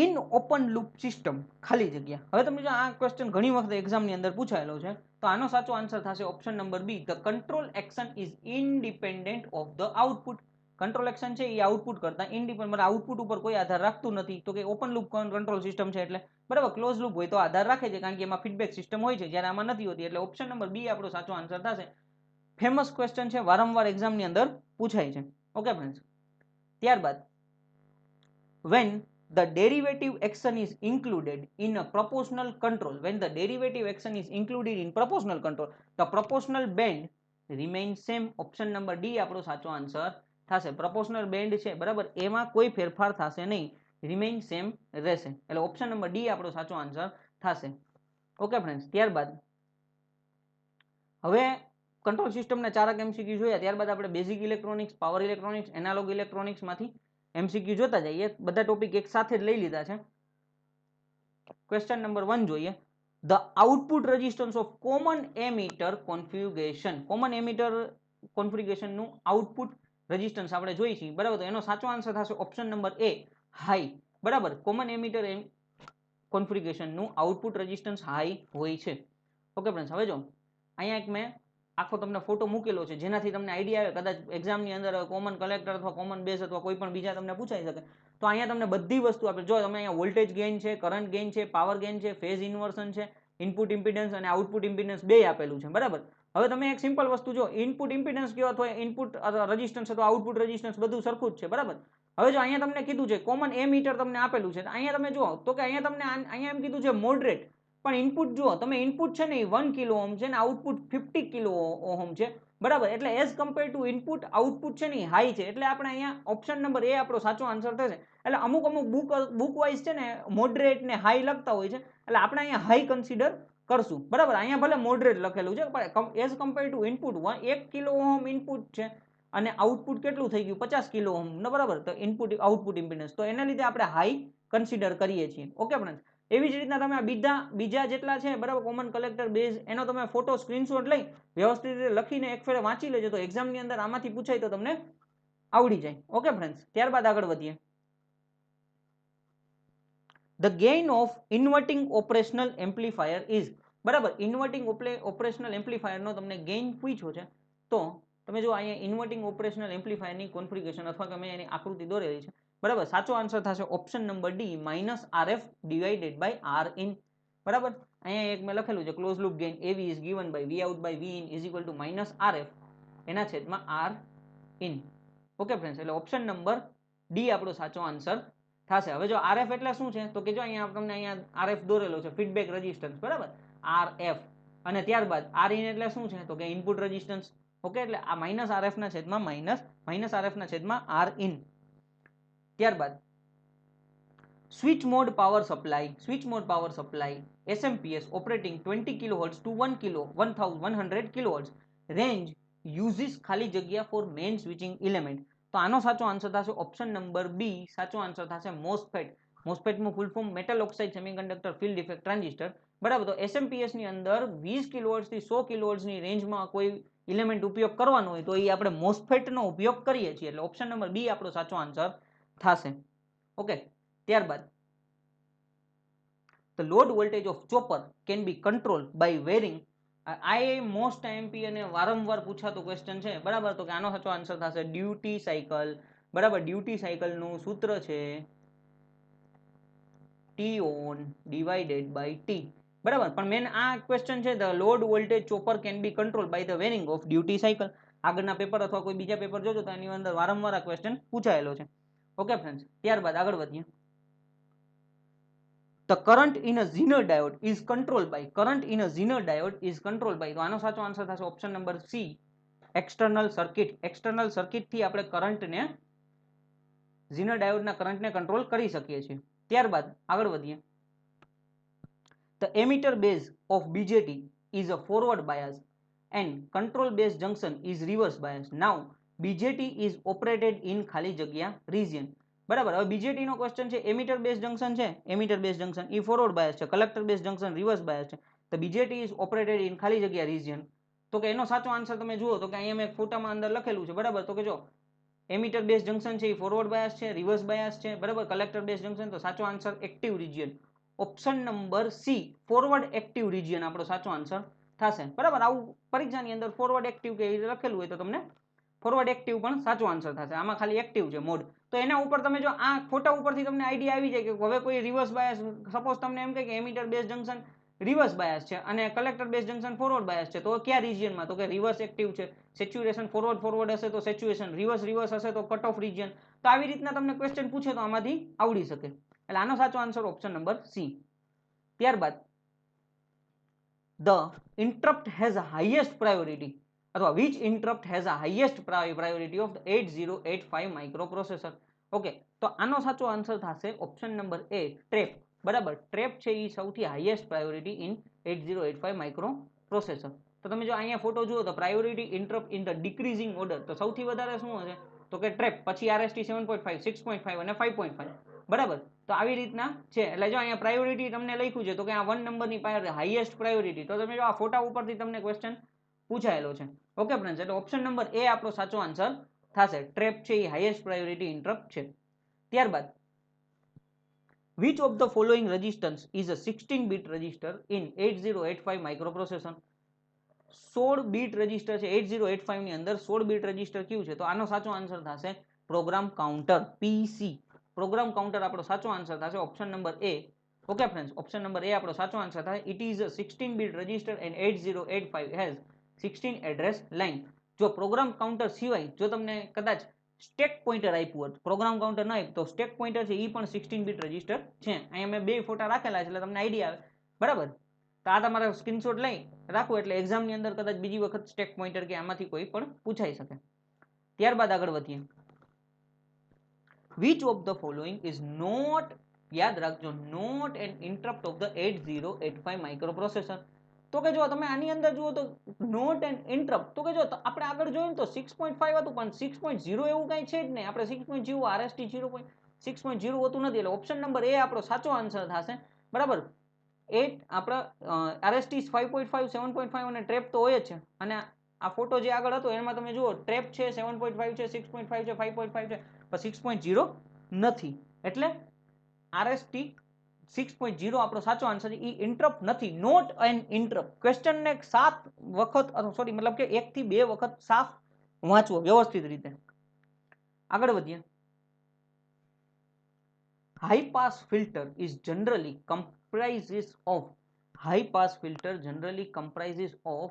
Speaker 1: ઇન ઓપન લૂપ સિસ્ટમ ખાલી જગ્યા. હવે તમે જો આ ક્વેશ્ચન ઘણી વખત એક્ઝામની અંદર પૂછાયેલો છે, તો આનો સાચો આન્સર થશે option number B. The control action is independent of the output. Control action છે એ આઉટપુટ કરતા ઇન્ડિપેન્ડન્ટ, આઉટપુટ ઉપર કોઈ આધાર રાખતું નથી. તો કે ઓપન લૂપ કંટ્રોલ સિસ્ટમ છે એટલે, બરાબર. ક્લોઝ લૂપ હોય તો આધાર રાખે છે, કારણ કે એમાં ફીડબેક સિસ્ટમ હોય છે, જ્યારે આમાં નથી હોતી. એટલે ઓપ્શન નંબર બી આપણો સાચો આન્સર થશે. ફેમસ ક્વેશ્ચન છે, વારંવાર એક્ઝામની અંદર પૂછાય છે. ઓકે ફ્રેન્ડ્સ, ત્યારબાદ when the derivative action is included in a proportional control, when the derivative action is included in proportional control, the proportional band remains same. Option number D આપણો સાચો answer થશે. પ્રોપોર્શનલ બેન્ડ છે, બરાબર, એમાં કોઈ ફેરફાર થશે નહીં, રિમેઇન સેમ રહેશે. એટલે ઓપ્શન નંબર ડી આપણો સાચો આન્સર થશે. ઓકે ફ્રેન્ડ્સ, ત્યારબાદ હવે કંટ્રોલ સિસ્ટમના 4 એમસીક્યુ જોયા. ત્યારબાદ આપણે basic electronics, power electronics, analog electronics માંથી એમસીક્યુ જોતા જઈએ. બધા ટોપિક એક સાથે જ લઈ લીધા છે. ક્વેશ્ચન નંબર 1 જોઈએ. The output resistance of common emitter configuration. Common emitter configuration નું આઉટપુટ રેઝિસ્ટન્સ આપણે જોઈ છીએ, બરાબર. તો એનો સાચો આન્સર થશે ઓપ્શન નંબર એ, હાઈ, બરાબર. કોમન એમીટર કોન્ફિગરેશન નું આઉટપુટ રેઝિસ્ટન્સ હાઈ હોય છે. ઓકે ફ્રેન્ડ્સ, હવે જો અહીંયા એક મેં આખો તમને ફોટો મૂકેલો છે, જેનાથી તમને આઈડિયા આવે. કદાચ એક્ઝામની અંદર કોમન કલેક્ટર અથવા કોમન બેઝ અથવા કોઈ પણ બીજા તમને પૂછાઈ શકે, તો અહીંયા તમને બધી વસ્તુ આપે. જો તમે અહીંયા વોલ્ટેજ ગેઇન છે, કરંટ ગેઇન છે, પાવર ગેઇન છે, ફેઝ ઇન્વર્શન છે, ઇનપુટ ઇમ્પિડન્સ અને આઉટપુટ ઇમ્પિડન્સ બે આપેલું છે, બરાબર. હવે તમે એક સિમ્પલ વસ્તુ જો, ઇનપુટ ઇમ્પિડન્સ કયો અથવા ઇનપુટ રેઝિસ્ટન્સ અથવા આઉટપુટ રેઝિસ્ટન્સ બધું સરખું જ છે, બરાબર. હવે જો અહીંયા તમને કીધું છે કોમન એ મીટર તમને આપેલું છે, અહીંયા તમે જુઓ તો કે અહીંયા તમને અહીંયા એમ કીધું છે મોડરેટ, પણ ઇનપુટ જુઓ તમે, ઇનપુટ છે ને એ 1 કિલો ઓહમ છે ને આઉટપુટ 50 કિલો ઓહમ છે, બરાબર. એટલે as compare to input output છે ને એ હાઈ છે. એટલે આપણે અહીંયા ઓપ્શન નંબર એ આપણો સાચો આન્સર થશે. એટલે અમુક બુક વાઇઝ છે ને મોડરેટ ને હાઈ લખતા હોય છે, એટલે આપણે અહીંયા હાઈ કન્સિડર કરશું, બરાબર. અહીંયા ભલે મોડરેટ લખેલું છે, પણ as compare to input 1 kilo ohm input છે અને આઉટપુટ કેટલું થઈ ગયું 50 કિલો ઓહમ, બરાબર. તો ઇનપુટ આઉટપુટ ઇમ્પિડન્સ, તો એના લીધે આપણે હાઈ કન્સિડર કરીએ છીએ. ઓકે ફ્રેન્ડ્સ, એવી જ રીતના તમે બીજા જેટલા છે, બરાબર, કોમન કલેક્ટર બેઝ, એનો તમે ફોટો સ્ક્રીનશોટ લઈ વ્યવસ્થિત રીતે લખીને એક ફેરે વાંચી લેજો, તો એક્ઝામની અંદર આમાંથી પૂછાય તો તમને આવડી જાય. ઓકે ફ્રેન્ડ્સ, ત્યારબાદ આગળ વધીએ. The gain of inverting operational amplifier is, બરાબર. ઇન્વર્ટિંગ ઓપરેશનલ એમ્પ્લીફાયરનો તમને ગેઇન પૂછ્યો છે, તો તમે જો અહીંયા ઇન્વર્ટિંગ ઓપરેશનલ એમ્પ્લીફાયરની કોન્ફિગરેશન અથવા કે મેં એની આકૃતિ દોરેલી છે, બરાબર. સાચો આન્સર થશે option number D, -RF divided by R in, બરાબર. અહીંયા એક મેં લખેલું છે close loop gain AV is given by V out by V in is equal to -RF એના છેદમાં R in. ઓકે ફ્રેન્ડ્સ, એટલે ઓપ્શન નંબર ડી આપણો સાચો આન્સર થશે. હવે જો RF એટલે શું છે, તો કે જો અહીંયા તમને અહીંયા RF દોરેલો છે, ફીડબેક રેઝિસ્ટન્સ, બરાબર, RF. અને ત્યારબાદ R in એટલે શું છે, તો કે ઇનપુટ રેઝિસ્ટન્સ. ઓકે, એટલે આ -RF ના છેદમાં R in. ત્યારબાદ switch mode power supply SMPS operating 20 kilohertz to 100 kilohertz range uses ખાલી જગ્યા ફોર મેઇન સ્વિચિંગ એલિમેન્ટ. તો આનો સાચો આન્સર થશે ઓપ્શન નંબર બી, સાચો આન્સર થશે MOSFET. MOSFET નું full form metal oxide semiconductor field effect transistor, બરાબર. તો SMPS ની અંદર 20 કિલોહર્ટ્ઝ થી 100 કિલોહર્ટ્ઝ ની રેન્જમાં કોઈ એલિમેન્ટ ઉપયોગ કરવાનો હોય તો એ આપણે MOSFET નો ઉપયોગ કરીએ છીએ, એટલે ઓપ્શન નંબર બી આપણો સાચો આન્સર થશે. ઓકે, ત્યારબાદ the load voltage of chopper can be controlled by varying, આ મોસ્ટ આઈએમપી અને વારંવાર પૂછાતો ક્વેશ્ચન છે, બરાબર. તો કે આનો સાચો આન્સર થશે ડ્યુટી સાયકલ, બરાબર. ડ્યુટી સાયકલ નું સૂત્ર છે T on divided by T, બરાબર. પણ મેન આ ક્વેશ્ચન છે the load voltage chopper can be controlled by the varying of duty cycle. આગળના પેપર અથવા કોઈ બીજા પેપર જોજો તો એની અંદર વારંવાર આ ક્વેશ્ચન પૂછાયેલો છે. ઓકે ફ્રેન્ડ્સ, ત્યારબાદ આગળ વધીએ. The current in a Zener diode is control by, current in a Zener diode is control by, તો આનો સાચો આન્સર થશે option number C, external circuit. External circuit થી આપણે કરંટને, ઝીનર ડાયોડના કરંટને કંટ્રોલ કરી શકીએ છીએ. ત્યારબાદ આગળ વધીએ. The emitter base of BJT is a forward bias and control base junction is reverse bias. Now BJT is operated in ખાલી જગ્યા region. બરાબર. હવે BJT નો ક્વેશ્ચન છે, એમીટર બેઝ જંકશન છે, એમીટર બેઝ જંકશન ઈ ફોરવર્ડ બાયસ છે, collector base junction reverse bias છે. તો BJT is operated in ખાલી જગ્યા region. તો કે એનો સાચો આન્સર તમે જુઓ તો કે અહીંયા મેં ફોટામાં અંદર લખેલું છે. બરાબર. તો કે જો એમીટર બેઝ જંકશન છે એ ફોરવર્ડ બાયસ છે, રિવર્સ બાયસ છે. બરાબર. કલેક્ટર બેઝ જંકશન, તો સાચો answer active region, option number C, forward active region આપણો સાચો આન્સર થશે. બરાબર. આવું પરીક્ષાની અંદર ફોરવર્ડ એક્ટિવ કે લખેલું હોય તો તમને ફોરવર્ડ એક્ટિવ પણ સાચો આન્સર થશે. આમાં ખાલી એક્ટિવ છે મોડ. તો એના ઉપર તમે જો આ ફોટા ઉપરથી તમને આઈડિયા આવી જાય કે હવે કોઈ રિવર્સ બાયસ, સપોઝ તમને એમ કહે કે emitter base junction reverse bias છે અને collector base junction forward bias છે, તો કયા રિજિયનમાં? તો કે રિવર્સ એક્ટિવ છે. સેચ્યુરેશન ફોરવર્ડ ફોરવર્ડ હશે તો સેચ્યુરેશન, રિવર્સ રિવર્સ હશે તો કટ ઓફ રિજિયન. તો આવી રીતના તમને ક્વેશ્ચન પૂછે તો આમાંથી આવડી શકે. એટલે આનો સાચો આન્સર ઓપ્શન નંબર સી. ત્યારબાદ the interrupt has highest priority, અથવા which interrupt has a highest priority of 8085 microprocessor. Okay, તો આનો સાચો આન્સર થશે ઓપ્શન નંબર એ, ટ્રેપ. બરાબર. ટ્રેપ છે એ સૌથી હાઈએસ્ટ પ્રાયોરિટી ઇન 8085 માઇક્રોપ્રોસેસર. તો તમે જો અહીંયા ફોટો જુઓ તો priority interrupt in the decreasing order, તો સૌથી વધારે શું હશે? તો કે ટ્રેપ, પછી RST 7.5, 6.5 અને 5.5. બરાબર. તો આવી રીતના છે. એટલે જો અહીંયા પ્રાયોરિટી તમને લખ્યું છે તો કે આ 1 નંબરની હાઈએસ્ટ પ્રાયોરિટી. તો તમે જો આ ફોટા ઉપરથી તમને ક્વેશ્ચન પૂછાયેલો છે. ઓકે ફ્રેન્ડ્સ, એટલે ઓપ્શન નંબર એ આપણો સાચો આન્સર થશે. ટ્રેપ છે એ હાઈએસ્ટ પ્રાયોરિટી ઇન્ટરપ્ટ છે. ત્યારબાદ which of the following resistance is a 16 bit register in 8085 microprocessor? 16 bit register છે 8085 ની અંદર 16 બીટ રજિસ્ટર કયું છે? તો આનો સાચો આન્સર થશે પ્રોગ્રામ કાઉન્ટર, પીસી. પ્રોગ્રામ કાઉન્ટર આપણો સાચો આન્સર થશે option number A. Okay friends, option number A આપણો સાચો આન્સર થાય. It is a 16 bit register and 8085 has 16 address line. જો પ્રોગ્રામ કાઉન્ટર સિવાય જો તમને કદાચ સ્ટેક પોઇન્ટર આપ્યું હોત, પ્રોગ્રામ કાઉન્ટર ન આપ્યું તો સ્ટેક પોઇન્ટર છે એ પણ 16 બીટ રજિસ્ટર છે. અહીંયા મેં બે ફોટા રાખેલા છે એટલે તમને આઈડિયા આવે. બરાબર. તો આ તમારે સ્ક્રીનશોટ લઈ રાખો એટલે એક્ઝામની અંદર કદાચ બીજી વખત સ્ટેક પોઇન્ટર કે આમાંથી કોઈ પણ પૂછાઈ શકે. ત્યારબાદ આગળ વધીએ. which of the following is not, યાદ રાખજો, not an interrupt of the 8085 microprocessor? તો કે જો તમે આની અંદર જુઓ તો નોટ એન્ડ ઇન્ટરપ્ટ, તો કે જો આપણે આગળ જોયું તો 6.5 હતું પણ 6.0 એવું કઈ છે જ નહીં. આપણે 6.0 RST 6.0 હોતું નથી. એટલે ઓપ્શન નંબર એ આપણો સાચો આન્સર થશે. બરાબર. 8 આપણા RST 5.5, 7.5 અને ટ્રેપ તો હોય જ છે. અને આ ફોટો જે આગળ હતો એમાં તમે જુઓ ટ્રેપ છે, 7.5 છે, 6.5 છે, 5.5 છે, પણ 6.0 નથી. એટલે RST 6.0 આપણો સાચો આન્સર છે. એ ઇન્ટરપ્ટ નથી, નોટ એન ઇન્ટરપ્ટ. ક્વેશ્ચન ને 7 વખત, સોરી મતલબ કે 1 થી 2 વખત સાફ વાંચવો વ્યવસ્થિત રીતે. આગળ વધીએ. High pass filter is generally comprises of, high pass filter generally comprises of,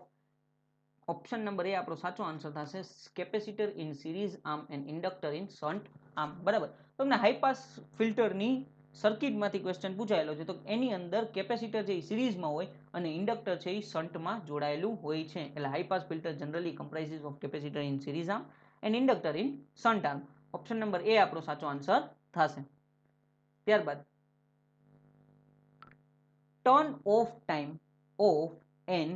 Speaker 1: option number A આપણો સાચો આન્સર થશે capacitor in series arm and inductor in shunt arm. બરાબર. તમને હાઈ પાસ ફિલ્ટરની સર્કિટમાંથી ક્વેશ્ચન પૂછાયેલો છે તો એની અંદર કેપેસિટર છે એ સિરીઝમાં હોય અને ઇન્ડક્ટર છે એ શન્ટમાં જોડાયેલું હોય છે. એટલે high pass filter generally comprises of capacitor in series arm and inductor in shunt arm. Option number A આપણો સાચો આન્સર થશે. ત્યારબાદ turn off time of an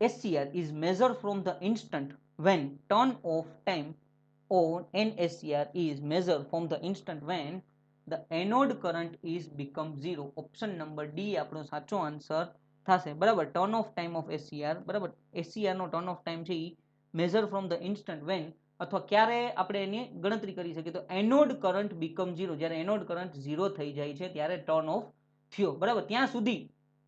Speaker 1: SCR is measured from the instant when, turn off time on an SCR is measured from the instant when the anode current is become 0. Option number D આપણો સાચો answer થશે. બરાબર. Turn off time of SCR. બરાબર. SCR નો turn off time છે એ measure from the instant when, અથવા ક્યારે આપણે એની ગણતરી કરી શકીએ તો એનોડ કરંટ બીકમ 0, જ્યારે એનોડ કરંટ 0 થઈ જાય છે ત્યારે ટર્ન ઓફ થયો. બરાબર. ત્યાં સુધી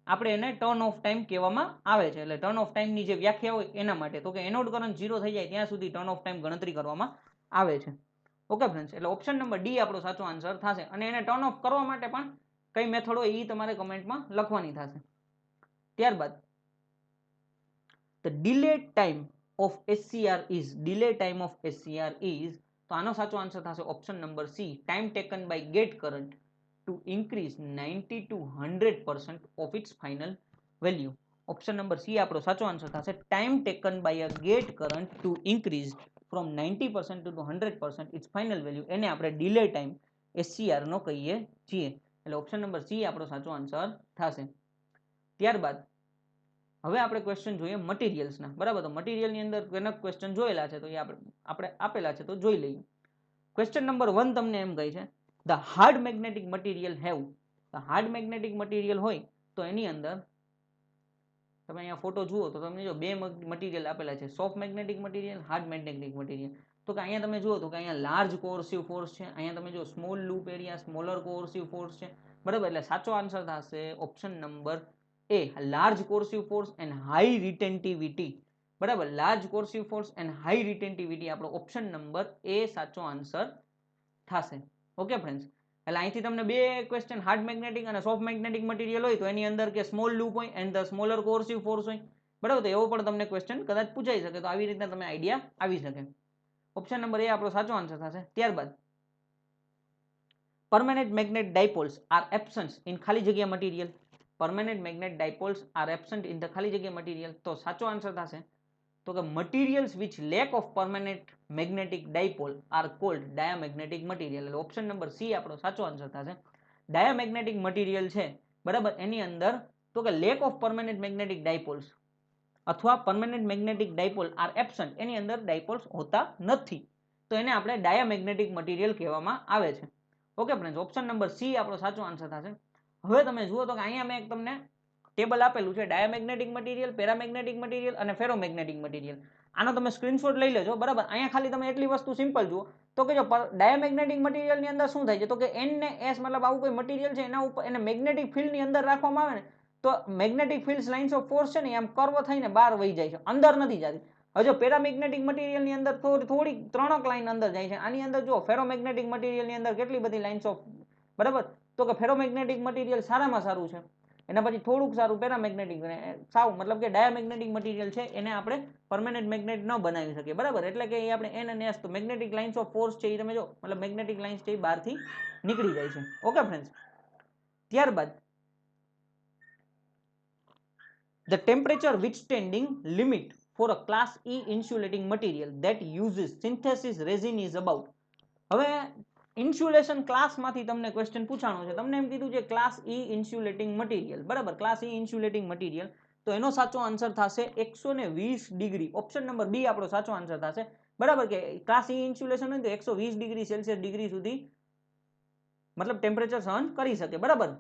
Speaker 1: આપણે એને ટર્ન ઓફ ટાઈમ કહેવામાં આવે છે. એટલે ટર્ન ઓફ ટાઈમની જે વ્યાખ્યા હોય એના માટે, તો કે એનોડ કરંટ 0 થઈ જાય ત્યાં સુધી ટર્ન ઓફ ટાઈમ ગણતરી કરવામાં આવે છે. ઓકે ફ્રેન્ડ્સ, એટલે ઓપ્શન નંબર ડી આપણો સાચો આન્સર થશે. અને એને ટર્ન ઓફ કરવા માટે પણ કઈ મેથડ હોય એ તમારે કમેન્ટમાં લખવાની થશે. ત્યારબાદ the delay time of SCR is, delay time of SCR is, તો આનો સાચો આન્સર થશે option number C, time taken by gate current. to increase 90 to 100% of its final value. Option number C આપણો સાચો આન્સર થશે. Time taken by a gate current to increase from 90% to 100% its final value, એને આપણે delay time SCR નો કહીએ છીએ. એટલે option number C આપણો સાચો આન્સર થશે. ત્યારબાદ હવે આપણે ક્વેશ્ચન જોઈએ મટીરિયલ્સના. બરાબર, તો મટીરિયલની અંદર ઘણા ક્વેશ્ચન જોયેલા છે, તો એ આપણે આપેલા છે તો જોઈ લઈએ. ક્વેશ્ચન નંબર 1 તમને એમ કહે છે the hard magnetic material have. The hard magnetic material હોય તો એની અંદર તમે અહીંયા ફોટો જુઓ તો તમને જો બે મટીરિયલ આપેલા છે, soft magnetic material, hard magnetic material. તો કે અહીંયા તમે જુઓ તો કે અહીંયા લાર્જ કોર્સિવ ફોર્સ છે, અહીંયા તમે જો small loop area, smaller coercive force છે. બરાબર, એટલે સાચો આન્સર થશે option number A, large coercive force and high retentivity. બરાબર, large coercive force and high retentivity આપણો ઓપ્શન નંબર એ સાચો આન્સર થશે. ઓકે ફ્રેન્ડ્સ, એટલે અહીંથી તમને બે ક્વેશ્ચન હાર્ડ મેગ્નેટિક અને સોફ્ટ મેગ્નેટિક મટીરિયલ હોય તો એની અંદર કે સ્મોલ લૂપ હોય and the smaller coercive force હોય. બરાબર, તો એવો પણ તમને ક્વેશ્ચન કદાચ પૂછાઈ શકે, તો આવી રીતના તમે આઈડિયા આવી શકે. ઓપ્શન નંબર એ આપણો સાચો આન્સર થશે. ત્યારબાદ permanent magnet dipoles are absent in ખાલી જગ્યા material. Permanent magnet dipoles are absent in the ખાલી જગ્યા મટીરિયલ, તો સાચો આન્સર થશે તો કે materials which lack of permanent magnetic dipole are called diamagnetic material. એટલે ઓપ્શન નંબર સી આપણો સાચો આન્સર થશે. ડાયામેગ્નેટિક મટીરિયલ છે, બરાબર, એની અંદર તો કે lack of permanent magnetic dipoles અથવા permanent magnetic dipole are absent, એની અંદર ડાયપોલ્સ હોતા નથી, તો એને આપણે ડાયામેગ્નેટિક મટીરિયલ કહેવામાં આવે છે. Okay friends, option number C આપણો સાચો આન્સર થશે. હવે તમે જુઓ તો કે અહીંયા મેં તમને ટેબલ આપેલું છે ડાયામેગ્નેટિક મટીરિયલ, પેરામેગ્નેટિક મટીરિયલ અને ફેરોમેગ્નેટિક મટીરિયલ. આનો તમે સ્ક્રીનશોટ લઈ લેજો. બરાબર, અહીંયા ખાલી તમે એટલી વસ્તુ સિમ્પલ જુઓ તો કે જો ડાયામેગ્નેટિક મટીરિયલની અંદર શું થાય છે તો કે એન ને એસ, મતલબ આવું કોઈ મટીરિયલ છે એના ઉપર એને મેગ્નેટિક ફિલ્ડની અંદર રાખવામાં આવે ને તો magnetic field lines of force છે ને આમ કર્વ થઈને બહાર વહી જાય છે, અંદર નથી જતી. હવે જો પેરામેગ્નેટિક મટીરિયલની અંદર થોડી ત્રણક લાઈન અંદર જાય છે. આની અંદર જો ફેરોમેગ્નેટિક મટીરિયલની અંદર કેટલી બધી લાઇન્સ ઓફ, બરાબર, તો કે ફેરોમેગ્નેટિક મટીરિયલ સારામાં સારું છે, એના પછી થોડુંક સારું પેરામેગ્નેટિક, સાવ મતલબ કે ડાયામેગ્નેટિક મટીરિયલ છે એને આપણે પરમેનન્ટ મેગ્નેટ ન બનાવી શકીએ. બરાબર, એટલે કે એ આપણે એન અને એસ, તો મેગ્નેટિક લાઇન્સ ઓફ ફોર્સ છે એ તમે જો મતલબ મેગ્નેટિક લાઇન્સ છે એ બહારથી નીકળી જાય છે. ઓકે ફ્રેન્ડ્સ, ત્યારબાદ the temperature withstanding limit for a class E insulating material that uses synthesis resin is about. હવે ઇન્સ્યુલેશન ક્લાસમાંથી તમને ક્વેશ્ચન પૂછાણો છે, તમને એમ કીધું છે ક્લાસ ઈ ઇન્સ્યુલેટિંગ મટીરિયલ. બરાબર, ક્લાસ ઈ ઇન્સ્યુલેટિંગ મટીરિયલ, તો એનો સાચો આન્સર થશે 120 ડિગ્રી. ઓપ્શન નંબર બી આપણો સાચો આન્સર થશે. બરાબર, કે ક્લાસ ઈ ઇન્સ્યુલેશન હોય તો 120 ડિગ્રી સેલ્સિયસ ડિગ્રી સુધી મતલબ ટેમ્પરેચર સહન કરી શકે. બરાબર,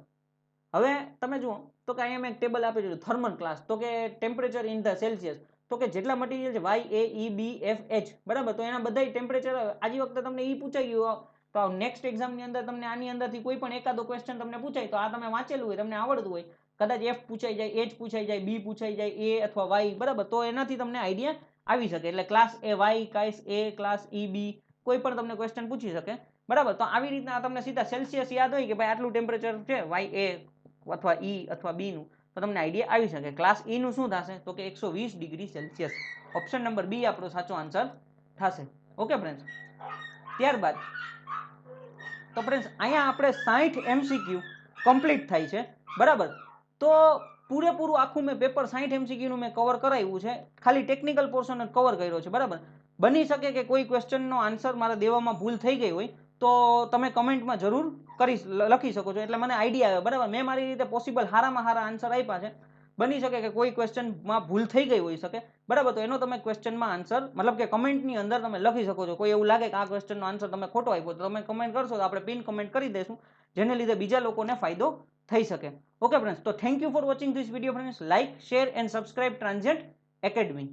Speaker 1: હવે તમે જુઓ તો કે અહીંયા મેં ટેબલ આપી દીધું થર્મલ ક્લાસ, તો કે ટેમ્પરેચર ઇન ધ સેલ્સિયસ, તો કે જેટલા મટીરિયલ છે વાય એ ઈ બી એફ એચ. બરાબર, તો એના બધા ટેમ્પરેચર આજી વખતે તમને ઈ પૂછાઈ ગયું, તો નેક્સ્ટ એક્ઝામની અંદર તમને આની અંદરથી કોઈ પણ એકાદો ક્વેશ્ચન તમને પૂછાય તો આ તમે વાંચેલું હોય, તમને આવડતું હોય, કદાચ એફ પૂછાઈ જાય, એચ પૂછાઈ જાય, બી પૂછાઈ જાય, એ અથવા વાય. બરાબર, તો એનાથી તમને આઈડિયા આવી શકે. એટલે class A Y, class A, class E B, કોઈ પણ તમને ક્વેશ્ચન પૂછી શકે. બરાબર, તો આવી રીતના તમને સીધા સેલ્સિયસ યાદ હોય કે ભાઈ આટલું ટેમ્પરેચર છે વાય એ અથવા ઈ અથવા બી નું, તો તમને આઈડિયા આવી શકે. ક્લાસ ઈ નું શું થશે તો કે 120 degree Celsius. Option number B આપણો સાચો આન્સર થશે. ઓકે ફ્રેન્ડ્સ, ત્યારબાદ તો ફ્રેન્ડ્સ અહીંયા આપણે 60 MCQ કમ્પ્લીટ થાય છે. બરાબર, તો પૂરેપૂરું આખું મેં પેપર 60 MCQ નું મેં કવર કરાવ્યું છે, ખાલી ટેકનિકલ પોર્શન જ કવર કર્યો છે. બરાબર, બની શકે કે કોઈ ક્વેશ્ચનનો આન્સર મારા દેવામાં ભૂલ થઈ ગઈ હોય તો તમે કમેન્ટમાં જરૂર લખી શકો છો, એટલે મને આઈડિયા આવે. બરાબર, મેં મારી રીતે પોસિબલ હારામાં હારા આન્સર આપ્યા છે. બની શકે કે કોઈ ક્વેશ્ચનમાં ભૂલ થઈ ગઈ હોઈ શકે. બરાબર, તો એનો તમે ક્વેશ્ચનમાં આન્સર મતલબ કે કમેન્ટની અંદર તમે લખી શકો છો. કોઈ એવું લાગે કે આ ક્વેશ્ચનનો આન્સર તમે ખોટો આપ્યો તો તમે કમેન્ટ કરશો તો આપણે પિન કમેન્ટ કરી દઈશું, જેને લીધે બીજા લોકોને ફાયદો થઈ શકે. ઓકે ફ્રેન્ડ્સ, તો thank you for watching this video friends. Like, share and subscribe Transient academy.